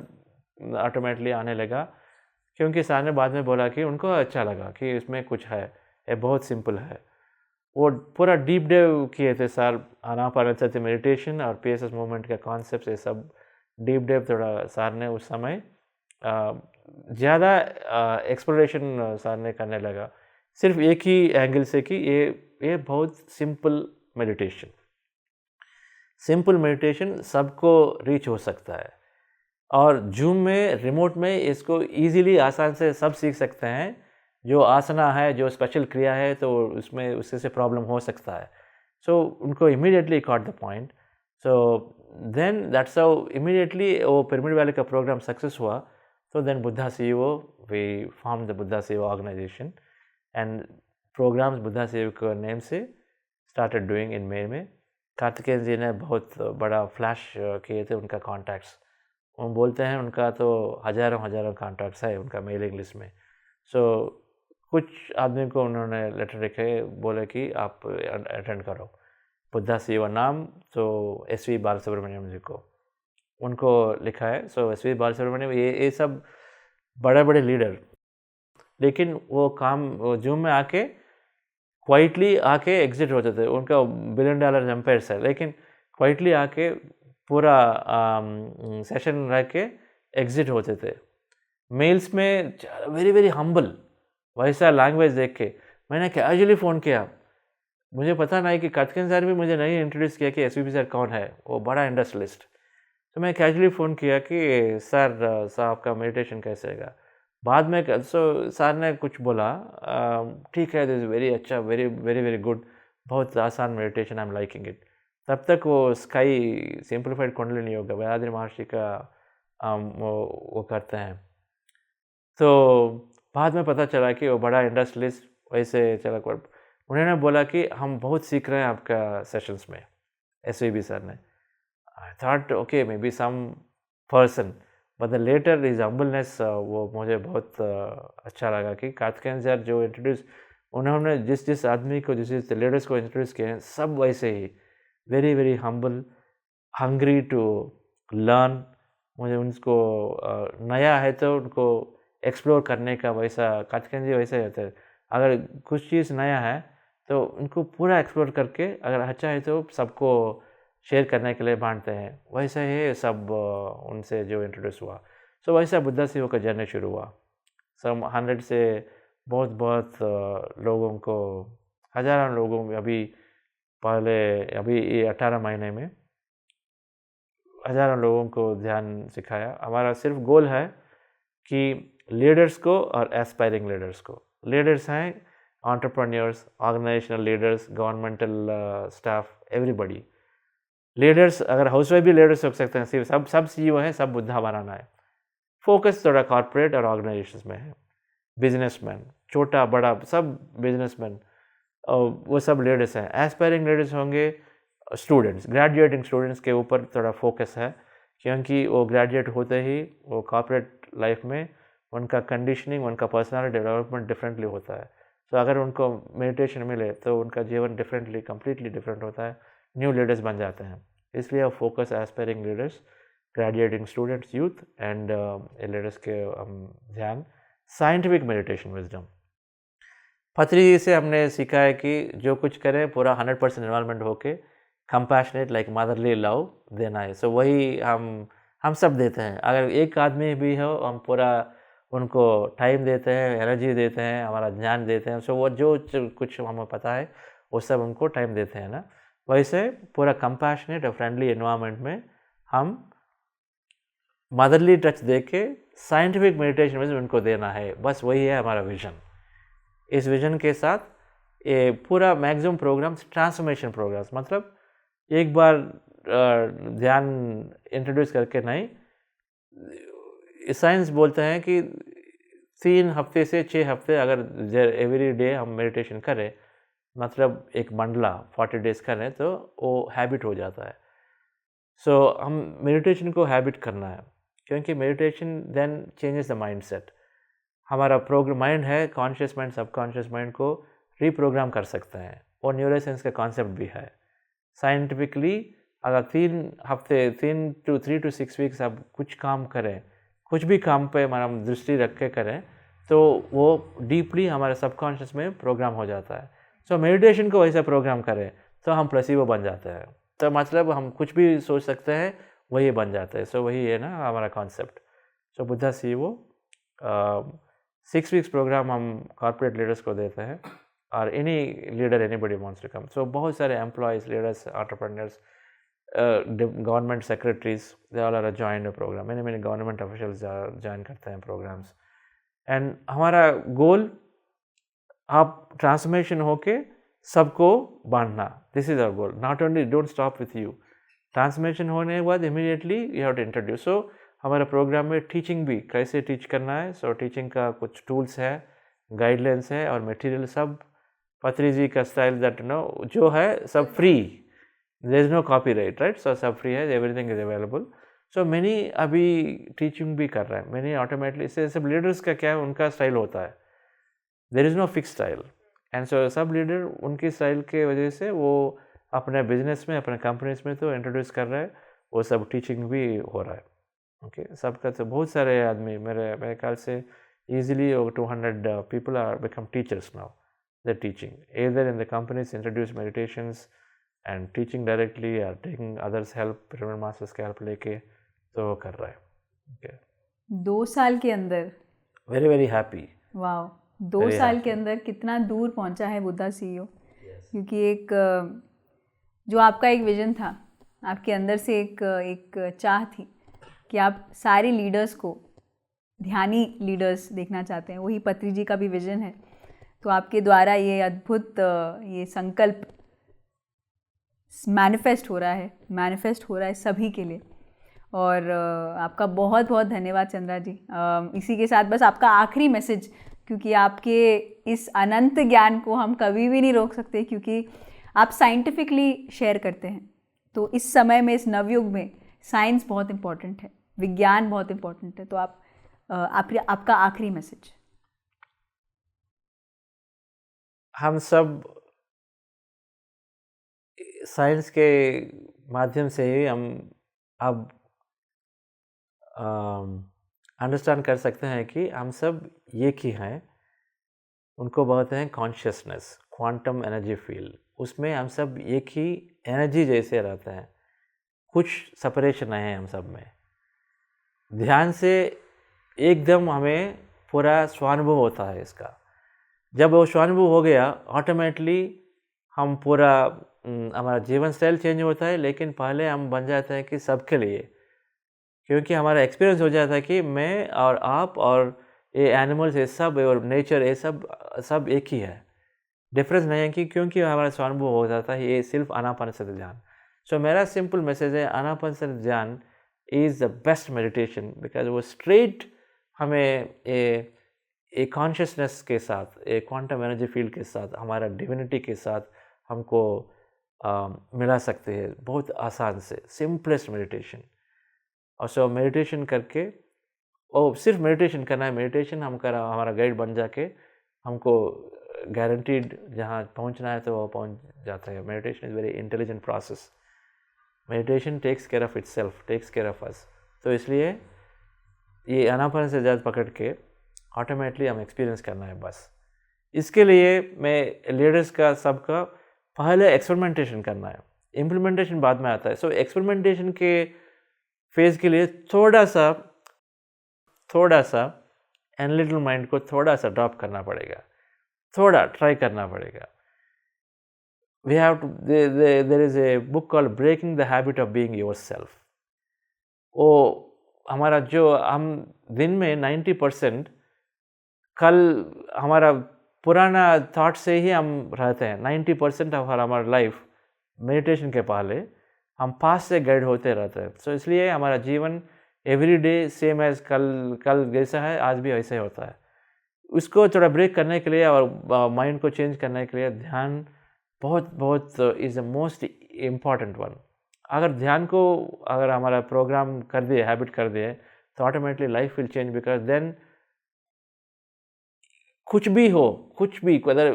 ऑटोमेटिकली आने लगा, क्योंकि सर ने बाद में बोला कि उनको अच्छा लगा कि इसमें कुछ है, ये बहुत सिंपल है। वो पूरा डीप डाइव किए थे सर, आनापानसति मेडिटेशन और पीएसएस मूवमेंट का कॉन्सेप्ट, ये सब डीप डाइव थोड़ा सर ने उस समय ज़्यादा एक्सप्लोरेशन सर ने करने लगा, सिर्फ एक ही एंगल से कि ये बहुत सिंपल मेडिटेशन सबको रीच हो सकता है। और जूम में रिमोट में इसको इजीली आसान से सब सीख सकते हैं। जो आसना है, जो स्पेशल क्रिया है, तो उसमें उससे से प्रॉब्लम हो सकता है। सो उनको immediately caught the point. So then that's how immediately वो पिरामिड वैली का प्रोग्राम सक्सेस हुआ। तो then Buddha CEO, we form the Buddha CEO organisation and programmes Buddha CEO के नेम से स्टार्टेड डूइंग इन मई में। कार्तिकेयन जी ने बहुत बड़ा फ्लैश किए थे उनका कॉन्टैक्ट्स। वो बोलते हैं उनका तो हज़ारों कॉन्टैक्ट्स है उनका मेलिंग लिस्ट में। सो कुछ आदमी को उन्होंने लेटर लिखे, बोले कि आप अटेंड करो बुद्धा सीईओ नाम, तो एसवी बालसुब्रमण्यम जी को उनको लिखा है। सो एसवी बालसुब्रमण्यम ये सब बड़े लीडर, लेकिन वो काम वो जूम में आके क्वाइटली आके एग्जिट होते थे। उनका $1 बिलियन एम्पायर्स है, लेकिन क्वाइटली आके पूरा सेशन रह के एग्जिट होते थे। मेल्स में वेरी हम्बल, वैसा लैंग्वेज देख के मैंने कैजुअली फ़ोन किया। मुझे पता नहीं कि कार्तिकेयन सर भी मुझे नहीं इंट्रोड्यूस किया कि एसवीपी सर कौन है, वो बड़ा इंडस्ट्रियलिस्ट। तो मैं कैजुअली फ़ोन किया कि सर साहब का मेडिटेशन कैसे रहेगा। बाद में सर ने कुछ बोला, ठीक है, दिस इज़ वेरी अच्छा, वेरी गुड, बहुत आसान meditation, I am liking it. तब तक वो स्काई सिंप्लीफाइड कुंडलिनी योगा वेदाद्रि महर्षि का वो करते हैं। तो बाद में पता चला कि वो बड़ा इंडस्ट्रियलिस्ट वैसे चला। उन्होंने बोला कि हम बहुत सीख रहे हैं आपका सेशंस में, एसवीबी सर ने। I thought okay may be some person, but the latter is humbleness, वो मुझे बहुत अच्छा लगा कि कार्तिकेयन सर जो इंट्रोड्यूस उन्होंने जिस आदमी को, जिस लीडर्स को इंट्रोड्यूस किए हैं, सब वैसे ही very humble, hungry to learn. मुझे उनको नया है तो उनको एक्सप्लोर करने का, वैसा कार्तिकेयन जी वैसे होते हैं। अगर कुछ चीज़ नया है तो उनको पूरा एक्सप्लोर करके, अगर अच्छा है तो सबको शेयर करने के लिए बांटते हैं। वैसे ही सब उनसे जो इंट्रोड्यूस हुआ, सो वैसा बुद्धा सीईओ का जर्नी शुरू हुआ। सब 100 से बहुत लोगों को, हज़ारों लोगों में अभी ये 18 महीने में हज़ारों लोगों को ध्यान सिखाया। हमारा सिर्फ गोल है कि लीडर्स को और एस्पायरिंग लीडर्स को, लीडर्स हैं entrepreneurs, organisational leaders, governmental staff, everybody leaders. अगर हाउसवाइफ भी लीडर्स हो सकते हैं, सिर्फ सब सीईओ हैं, सब बुद्धा बनाना है। फोकस थोड़ा कॉर्पोरेट और ऑर्गेनाइजेशंस में है। बिजनेसमैन, छोटा बड़ा सब बिजनेसमैन, वो सब लीडर्स हैं। एस्पायरिंग लीडर्स होंगे स्टूडेंट्स, ग्रेजुएटिंग स्टूडेंट्स के ऊपर थोड़ा फोकस है, क्योंकि वो ग्रेजुएट होते ही वो कॉर्पोरेट लाइफ में उनका कंडीशनिंग, उनका पर्सनालिटी डेवलपमेंट डिफरेंटली होता है। तो अगर उनको मेडिटेशन मिले तो उनका जीवन डिफरेंटली, कम्प्लीटली डिफरेंट होता है, न्यू लीडर्स बन जाते हैं। इसलिए focus aspiring leaders, graduating students, youth and leaders के ध्यान साइंटिफिक मेडिटेशन विजडम। पत्री जी से हमने सीखा है कि जो कुछ करें पूरा 100% इन्वॉल्वमेंट होके कंपैशनेट लाइक मदरली लव देना है। सो वही हम सब देते हैं। अगर एक आदमी भी हो, हम पूरा उनको टाइम देते हैं, एनर्जी देते हैं, हमारा ज्ञान देते हैं। सो वो जो कुछ हमें पता है वो सब उनको टाइम देते हैं ना। वैसे पूरा कंपैशनेट और फ्रेंडली एनवायरनमेंट में हम मदरली टच दे के साइंटिफिक मेडिटेशन में उनको देना है। बस वही है हमारा विजन। इस विजन के साथ ये पूरा मैक्सिमम प्रोग्राम्स ट्रांसफॉर्मेशन प्रोग्राम्स, मतलब एक बार ध्यान इंट्रोड्यूस करके नहीं, साइंस बोलते हैं कि 3 हफ्ते से 6 हफ्ते अगर एवरी डे हम मेडिटेशन करें, मतलब एक मंडला 40 डेज करें, तो वो हैबिट हो जाता है। सो हम मेडिटेशन को हैबिट करना है, क्योंकि meditation then changes the mindset. हमारा प्रोग्राम माइंड है, कॉन्शियस माइंड सबकॉन्शियस माइंड को रीप्रोग्राम कर सकते हैं, और न्यूरोसाइंस का कॉन्सेप्ट भी है। साइंटिफिकली अगर 3 to 6 वीक्स आप कुछ काम करें, कुछ भी काम पे हमारा दृष्टि रख के करें, तो वो डीपली हमारे सबकॉन्शियस में प्रोग्राम हो जाता है। सो मेडिटेशन को वैसा प्रोग्राम करें तो हम प्लेसिबो बन जाते हैं। तो मतलब हम कुछ भी सोच सकते हैं, वही बन जाता है। सो वही है ना हमारा कॉन्सेप्ट। सो बुद्धा सी वो 6 वीक्स प्रोग्राम हम कॉर्पोरेट लीडर्स को देते हैं, और any leader, anybody wants to come. So बहुत सारे employees, leaders, entrepreneurs, government secretaries, they all are join the program. मैंने गवर्नमेंट ऑफिशियल्स ज्वाइन करते हैं प्रोग्राम्स। एंड हमारा गोल, आप ट्रांसफॉर्मेशन होके सबको बांटना। This is our goal. Not only don't stop with you, transformation होने के बाद immediately you have to introduce. So हमारे प्रोग्राम में टीचिंग भी कैसे टीच करना है। सो टीचिंग का कुछ टूल्स है, गाइडलाइंस है, और मटेरियल सब पत्री जी का स्टाइल दैट जो है सब free, there is no copyright, right. So सब फ्री है, everything is available. So many अभी टीचिंग भी कर रहे हैं, मैनी ऑटोमेटिकली। इससे सब लीडर्स का क्या है, उनका स्टाइल होता है, there is no fix style. And so सब लीडर उनकी स्टाइल के वजह से वो अपने बिजनेस में, अपने कंपनीज में तो इंट्रोड्यूस कर रहे हैं, वो सब टीचिंग भी हो रहा है। ओके सबका तो बहुत सारे आदमी, मेरे ख्याल से easily over 200 people are become teachers now. They're teaching either in the companies, introduce meditations and teaching directly, or taking others help, pyramid masters के help लेके तो वो कर रहा है। okay. 2 साल के अंदर very happy। वाह, 2 साल के अंदर कितना दूर पहुंचा है बुद्धा सीईओ। क्योंकि एक जो आपका एक विजन था, आपके अंदर से एक चाह थी कि आप सारे लीडर्स को ध्यानी लीडर्स देखना चाहते हैं, वही पत्री जी का भी विजन है। तो आपके द्वारा ये अद्भुत ये संकल्प मैनिफेस्ट हो रहा है सभी के लिए। और आपका बहुत बहुत धन्यवाद चंद्रा जी। इसी के साथ बस आपका आखिरी मैसेज, क्योंकि आपके इस अनंत ज्ञान को हम कभी भी नहीं रोक सकते, क्योंकि आप साइंटिफिकली शेयर करते हैं। तो इस समय में, इस नवयुग में साइंस बहुत इम्पॉर्टेंट है, विज्ञान बहुत इम्पॉर्टेंट है। तो आपका आखिरी मैसेज। हम सब साइंस के माध्यम से ही हम अब अंडरस्टैंड कर सकते हैं कि हम सब एक ही हैं। उनको बोलते हैं कॉन्शियसनेस, क्वांटम एनर्जी फील्ड। उसमें हम सब एक ही एनर्जी जैसे रहते हैं, कुछ सेपरेशन नहीं है हम सब में। ध्यान से एकदम हमें पूरा स्वानुभव होता है इसका। जब वो स्वानुभव हो गया, ऑटोमेटिकली हम पूरा हमारा जीवन स्टाइल चेंज होता है। लेकिन पहले हम बन जाते हैं कि सबके लिए, क्योंकि हमारा एक्सपीरियंस हो जाता है कि मैं और आप और ये एनिमल्स, ये सब, और नेचर, ये सब एक ही है। डिफरेंस नहीं है कि क्योंकि हमारा स्वानुभव हो जाता है। ये सिर्फ आनापानसति ध्यान। सो मेरा सिंपल मैसेज है, आनापानसति ध्यान is the best meditation, because वो स्ट्रेट हमें ए कॉन्शियसनेस के साथ, ए क्वांटम एनर्जी फील्ड के साथ, हमारा डिविनिटी के साथ हमको मिला सकते हैं बहुत आसान से, सिंपलेस्ट मेडिटेशन। और सो मेडिटेशन करके, और सिर्फ मेडिटेशन करना है, मेडिटेशन हमारा गाइड बन जाके हमको गारंटीड जहाँ पहुँचना है तो वो पहुँच जाता है। Meditation is very intelligent process. Meditation takes care of itself, takes care of us. तो इसलिए ये आनापान से ज़्यादा पकड़ के ऑटोमेटिकली हम एक्सपीरियंस करना है बस। इसके लिए मैं लीडर्स का सबका पहले एक्सपेरिमेंटेशन करना है, इम्प्लीमेंटेशन बाद में आता है। सो एक्सपेरिमेंटेशन के फेज़ के लिए थोड़ा सा एनालिटिकल माइंड को थोड़ा सा ड्रॉप करना पड़ेगा, थोड़ा ट्राई करना पड़ेगा। We have to, there is a book called Breaking the Habit of Being Yourself. वो हमारा जो हम दिन में 90% कल हमारा पुराना थॉट से ही हम रहते हैं। 90% ऑफ हमारा लाइफ मेडिटेशन के पहले हम पास से गाइड होते रहते हैं। सो इसलिए हमारा जीवन एवरी डे सेम एज कल जैसा है आज भी वैसे ही होता है। उसको थोड़ा ब्रेक करने के लिए और माइंड को चेंज करने के लिए ध्यान बहुत is the most important one. अगर ध्यान को अगर हमारा प्रोग्राम कर दिए, हैबिट कर दिए, तो automatically life will change. Because then कुछ भी हो, कुछ भी, अगर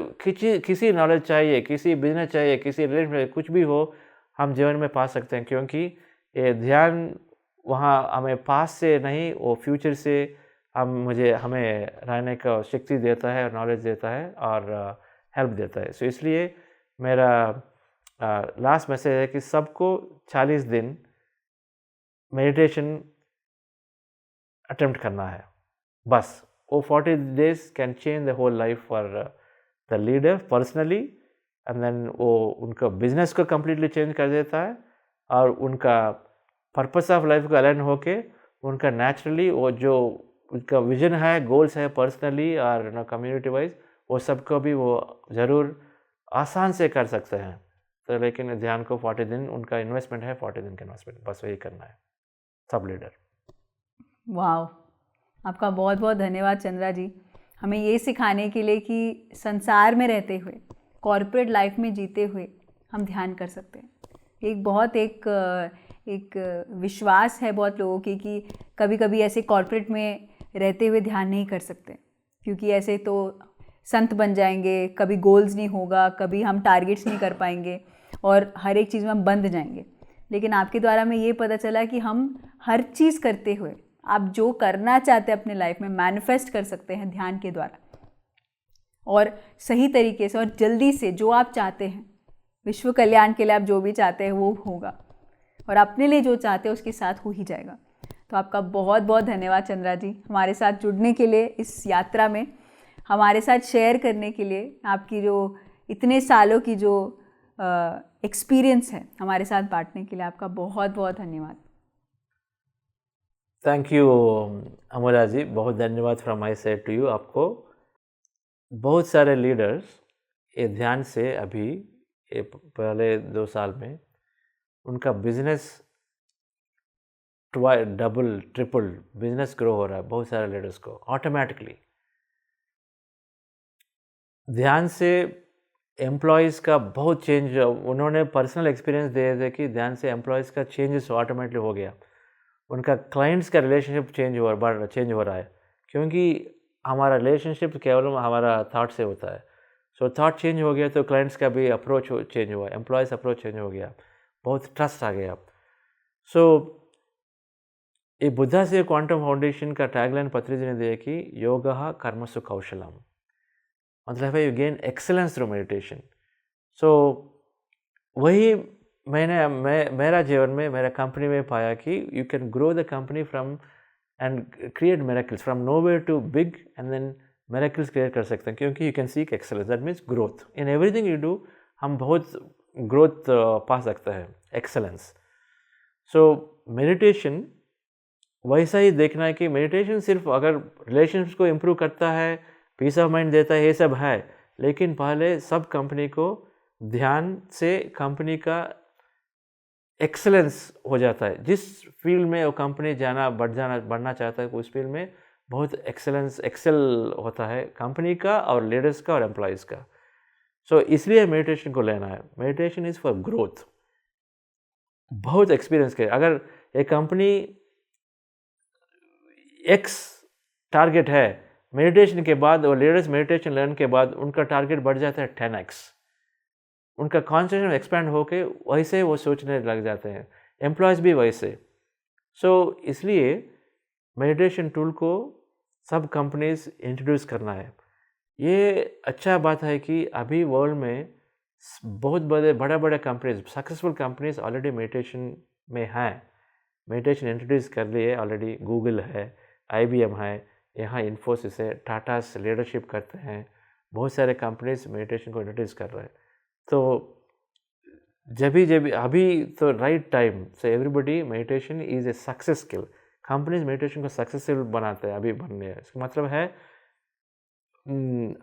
किसी नॉलेज चाहिए, किसी बिजनेस चाहिए, किसी रिलेशन चाहिए, कुछ भी हो, हम जीवन में पा सकते हैं। क्योंकि ये ध्यान वहाँ हमें पास से नहीं, वो फ्यूचर से हमें रहने का शक्ति देता है, नॉलेज देता है और हेल्प देता है। सो इसलिए मेरा लास्ट मैसेज है कि सबको 40 दिन मेडिटेशन अटेम्प्ट करना है बस। वो 40 days can change the whole life for the leader personally, and then वो उनका बिजनेस को कम्प्लीटली चेंज कर देता है और उनका पर्पस ऑफ लाइफ को अलाइन होके उनका नेचुरली वो जो उनका विजन है, गोल्स है पर्सनली और कम्युनिटी वाइज, वो सबको भी वो ज़रूर आसान से कर सकते हैं। तो लेकिन ध्यान को 40 दिन उनका इन्वेस्टमेंट है, 40 दिन का इन्वेस्टमेंट, बस वही करना है सब लीडर। वाह, आपका बहुत बहुत धन्यवाद चंद्रा जी, हमें ये सिखाने के लिए कि संसार में रहते हुए, कॉर्पोरेट लाइफ में जीते हुए हम ध्यान कर सकते हैं। एक विश्वास है बहुत लोगों की कि कभी कभी ऐसे कॉर्पोरेट में रहते हुए ध्यान नहीं कर सकते, क्योंकि ऐसे तो संत बन जाएंगे, कभी गोल्स नहीं होगा, कभी हम टारगेट्स नहीं कर पाएंगे और हर एक चीज़ में हम बंद जाएंगे। लेकिन आपके द्वारा में ये पता चला कि हम हर चीज़ करते हुए आप जो करना चाहते हैं अपने लाइफ में मैनिफेस्ट कर सकते हैं ध्यान के द्वारा, और सही तरीके से और जल्दी से जो आप चाहते हैं, विश्व कल्याण के लिए आप जो भी चाहते हैं वो होगा, और अपने लिए जो चाहते हैं उसके साथ हो ही जाएगा। तो आपका बहुत बहुत धन्यवाद चंद्रा जी, हमारे साथ जुड़ने के लिए, इस यात्रा में हमारे साथ शेयर करने के लिए, आपकी जो इतने सालों की जो एक्सपीरियंस है हमारे साथ बांटने के लिए आपका बहुत बहुत धन्यवाद। थैंक यू अमोला जी, बहुत धन्यवाद from my side to you. आपको बहुत सारे लीडर्स ये ध्यान से अभी ये पहले 2 साल में उनका business double triple business grow हो रहा है। बहुत सारे लीडर्स को ऑटोमेटिकली ध्यान से एम्प्लॉयज़ का बहुत चेंज, उन्होंने पर्सनल एक्सपीरियंस दिए थे कि ध्यान से एम्प्लॉयज़ का चेंजेस ऑटोमेटिकली हो गया। उनका क्लाइंट्स का रिलेशनशिप चेंज हो रहा है, क्योंकि हमारा रिलेशनशिप केवल हमारा थॉट से होता है। सो थॉट चेंज हो गया तो क्लाइंट्स का भी अप्रोच चेंज हुआ, एम्प्लॉयज़ अप्रोच चेंज हो गया, बहुत ट्रस्ट आ गया। सो ये बुद्धा से क्वांटम फाउंडेशन का टैगलाइन पत्रिजी ने दिया कि योगः कर्मसु कौशलम, मतलब है you gain excellence through meditation. So वही मेरा जीवन में, मेरा कंपनी में पाया कि you can grow the company from and create miracles from nowhere to big, and then miracles create कर सकते हैं, क्योंकि you can seek excellence, that means growth in everything you do. हम बहुत ग्रोथ पा सकते हैं, एक्सेलेंस। सो मेडिटेशन वैसा ही देखना है कि मेडिटेशन सिर्फ अगर रिलेशनशिप्स को इम्प्रूव करता है, पीस ऑफ माइंड देता है, ये सब है, लेकिन पहले सब कंपनी को ध्यान से कंपनी का एक्सेलेंस हो जाता है। जिस फील्ड में वो कंपनी बढ़ना चाहता है, उस फील्ड में बहुत एक्सेल होता है कंपनी का और लीडर्स का और एम्प्लॉयज़ का। सो इसलिए मेडिटेशन को लेना है। Meditation is for growth. बहुत एक्सपीरियंस के अगर एक कंपनी एक्स टारगेट है, मेडिटेशन के बाद और लीडर्स मेडिटेशन लर्न के बाद उनका टारगेट बढ़ जाता है 10x। उनका कॉन्सेंट्रेशन एक्सपैंड होके वैसे वो सोचने लग जाते हैं, एम्प्लॉयज़ भी वैसे। सो इसलिए मेडिटेशन टूल को सब कंपनीज इंट्रोड्यूस करना है। ये अच्छा बात है कि अभी वर्ल्ड में बहुत बड़े companies, successful companies already meditation में हैं, मेडिटेशन इंट्रोड्यूस कर लिए ऑलरेडी। गूगल है, IBM है, यहाँ इन्फोसिस है, टाटा लीडरशिप करते हैं, बहुत सारे कंपनीज मेडिटेशन को इंट्रोड्यूस कर रहे हैं। तो जब अभी तो राइट टाइम से everybody meditation is a success skill. Companies meditation को सक्सेसफुल बनाते हैं, अभी बनने है। इसका मतलब है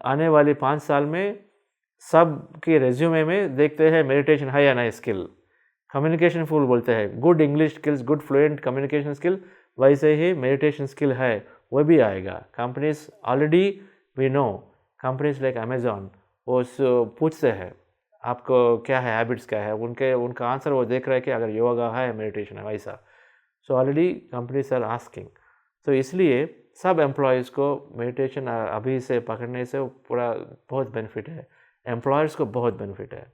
आने वाले 5 साल में सब के रेज्यूमे में देखते हैं मेडिटेशन है या नहीं स्किल। कम्युनिकेशन फुल बोलते हैं, good English skills, good fluent communication skill, वैसे ही मेडिटेशन स्किल है वो भी आएगा। Companies already we know, companies like Amazon वो पूछते हैं आपको क्या है, हैबिट्स क्या है, उनका आंसर वो देख रहे हैं कि अगर योगा है, मेडिटेशन है, वैसा। So already companies are asking. तो इसलिए सब एम्प्लॉयज़ को मेडिटेशन अभी से पकड़ने से पूरा बहुत बेनिफिट है, एम्प्लॉयर्स को बहुत बेनिफिट है।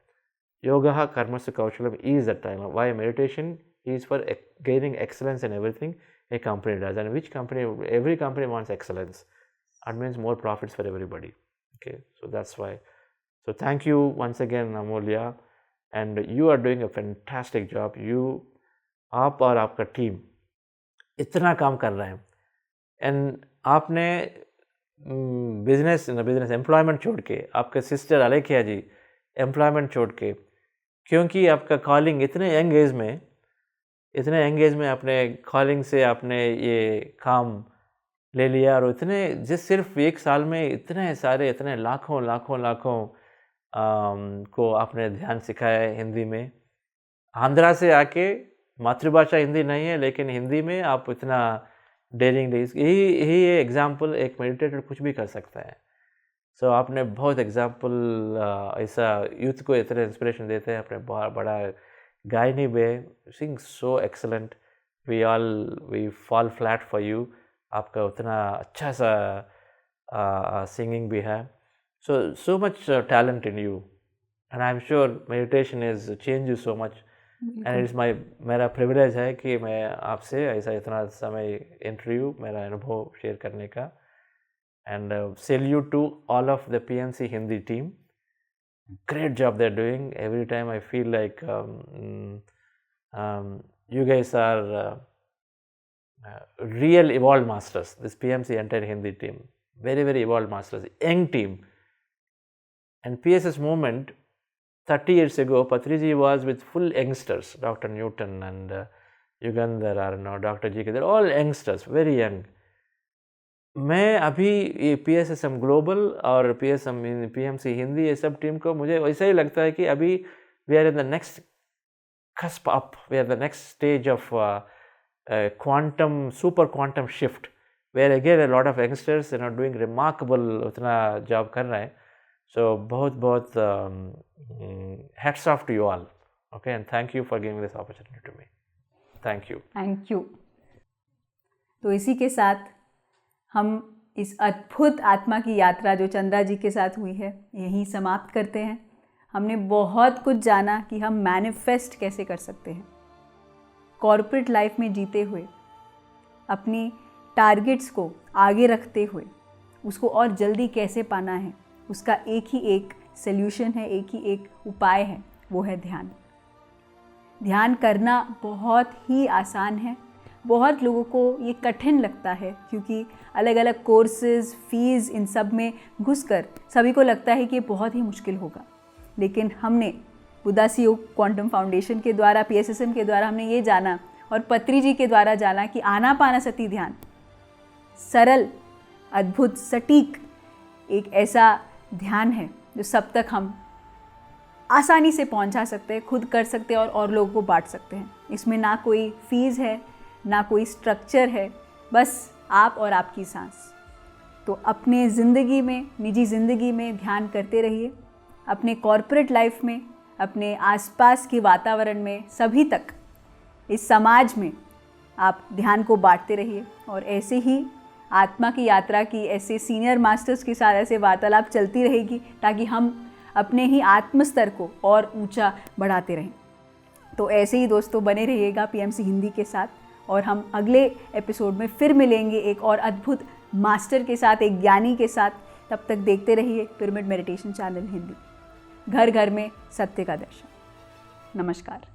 योगा कर्मसु कौशलम is the time. Why meditation is for gaining excellence in everything a company does, and every company wants excellence. That means more profits for everybody. Okay, so that's why. So thank you once again, Amolya, and you are doing a fantastic job. आप और आपका team इतना काम कर रहे हैं, and आपने business employment छोड़ के, आपके सिस्टर अलेखिया जी एम्प्लॉयमेंट छोड़ के, क्योंकि आपका कॉलिंग इतने यंग एज में अपने कॉलिंग से आपने ये काम ले लिया, और सिर्फ 1 साल में इतने लाखों को आपने ध्यान सिखाया है हिंदी में। आंध्रा से आके, मातृभाषा हिंदी नहीं है लेकिन हिंदी में आप इतना डेयरिंग, यही एग्जाम्पल एक मेडिटेटर कुछ भी कर सकता है। सो आपने बहुत एग्जाम्पल ऐसा यूथ को इतना इंस्पिरेशन देते हैं। अपने बड़ा गायनी में sing so excellent, we fall flat for you. आपका उतना अच्छा सा सिंगिंग भी है, so much talent in you, and I'm sure meditation is change you so much, and it's मेरा प्रिविलेज है कि मैं आपसे ऐसा इतना समय इंटरव्यू, मेरा अनुभव शेयर करने का। And salute to all of the PMC Hindi team. Great job they're doing. Every time I feel like you guys are real evolved masters. This PMC entire Hindi team, very evolved masters, young team. And PSS movement 30 years ago, Patriji was with full youngsters, Dr. Newton and Yugandhar, or Dr. G.K. They're all youngsters, very young. मैं अभी ये PSSM global और PMC Hindi, ये सब team को मुझे वैसा ही लगता है कि अभी we are in the next cusp up, we are the next stage of super quantum shift, where again a lot of youngsters doing remarkable उतना job कर रहे हैं। So बहुत hats off to you all, okay, and thank you for giving this opportunity to me. Thank you. तो इसी के साथ हम इस अद्भुत आत्मा की यात्रा जो चंद्रा जी के साथ हुई है यहीं समाप्त करते हैं। हमने बहुत कुछ जाना कि हम मैनिफेस्ट कैसे कर सकते हैं, कॉर्पोरेट लाइफ में जीते हुए, अपनी टारगेट्स को आगे रखते हुए उसको और जल्दी कैसे पाना है। उसका एक ही एक सल्यूशन है, एक ही एक उपाय है, वो है ध्यान। ध्यान करना बहुत ही आसान है। बहुत लोगों को ये कठिन लगता है क्योंकि अलग अलग कोर्सेज, फीस, इन सब में घुसकर सभी को लगता है कि ये बहुत ही मुश्किल होगा। लेकिन हमने उदासी योग क्वांटम फाउंडेशन के द्वारा, PSSM के द्वारा हमने ये जाना, और पत्री जी के द्वारा जाना कि आनापानसति ध्यान सरल, अद्भुत, सटीक एक ऐसा ध्यान है जो सब तक हम आसानी से पहुंचा सकते हैं, खुद कर सकते हैं और लोगों को बांट सकते हैं। इसमें ना कोई फीस है, ना कोई स्ट्रक्चर है, बस आप और आपकी सांस। तो अपने ज़िंदगी में, निजी ज़िंदगी में ध्यान करते रहिए, अपने कॉरपोरेट लाइफ में, अपने आसपास के वातावरण में, सभी तक, इस समाज में आप ध्यान को बांटते रहिए और ऐसे ही आत्मा की यात्रा की ऐसे सीनियर मास्टर्स के साथ ऐसे वार्तालाप चलती रहेगी ताकि हम अपने ही आत्म स्तर को और ऊंचा बढ़ाते रहें। तो ऐसे ही दोस्तों बने रहिएगा PMC हिंदी के साथ, और हम अगले एपिसोड में फिर मिलेंगे एक और अद्भुत मास्टर के साथ, एक ज्ञानी के साथ। तब तक देखते रहिए पिरामिड मेडिटेशन चैनल हिंदी, घर घर में सत्य का दर्शन। नमस्कार।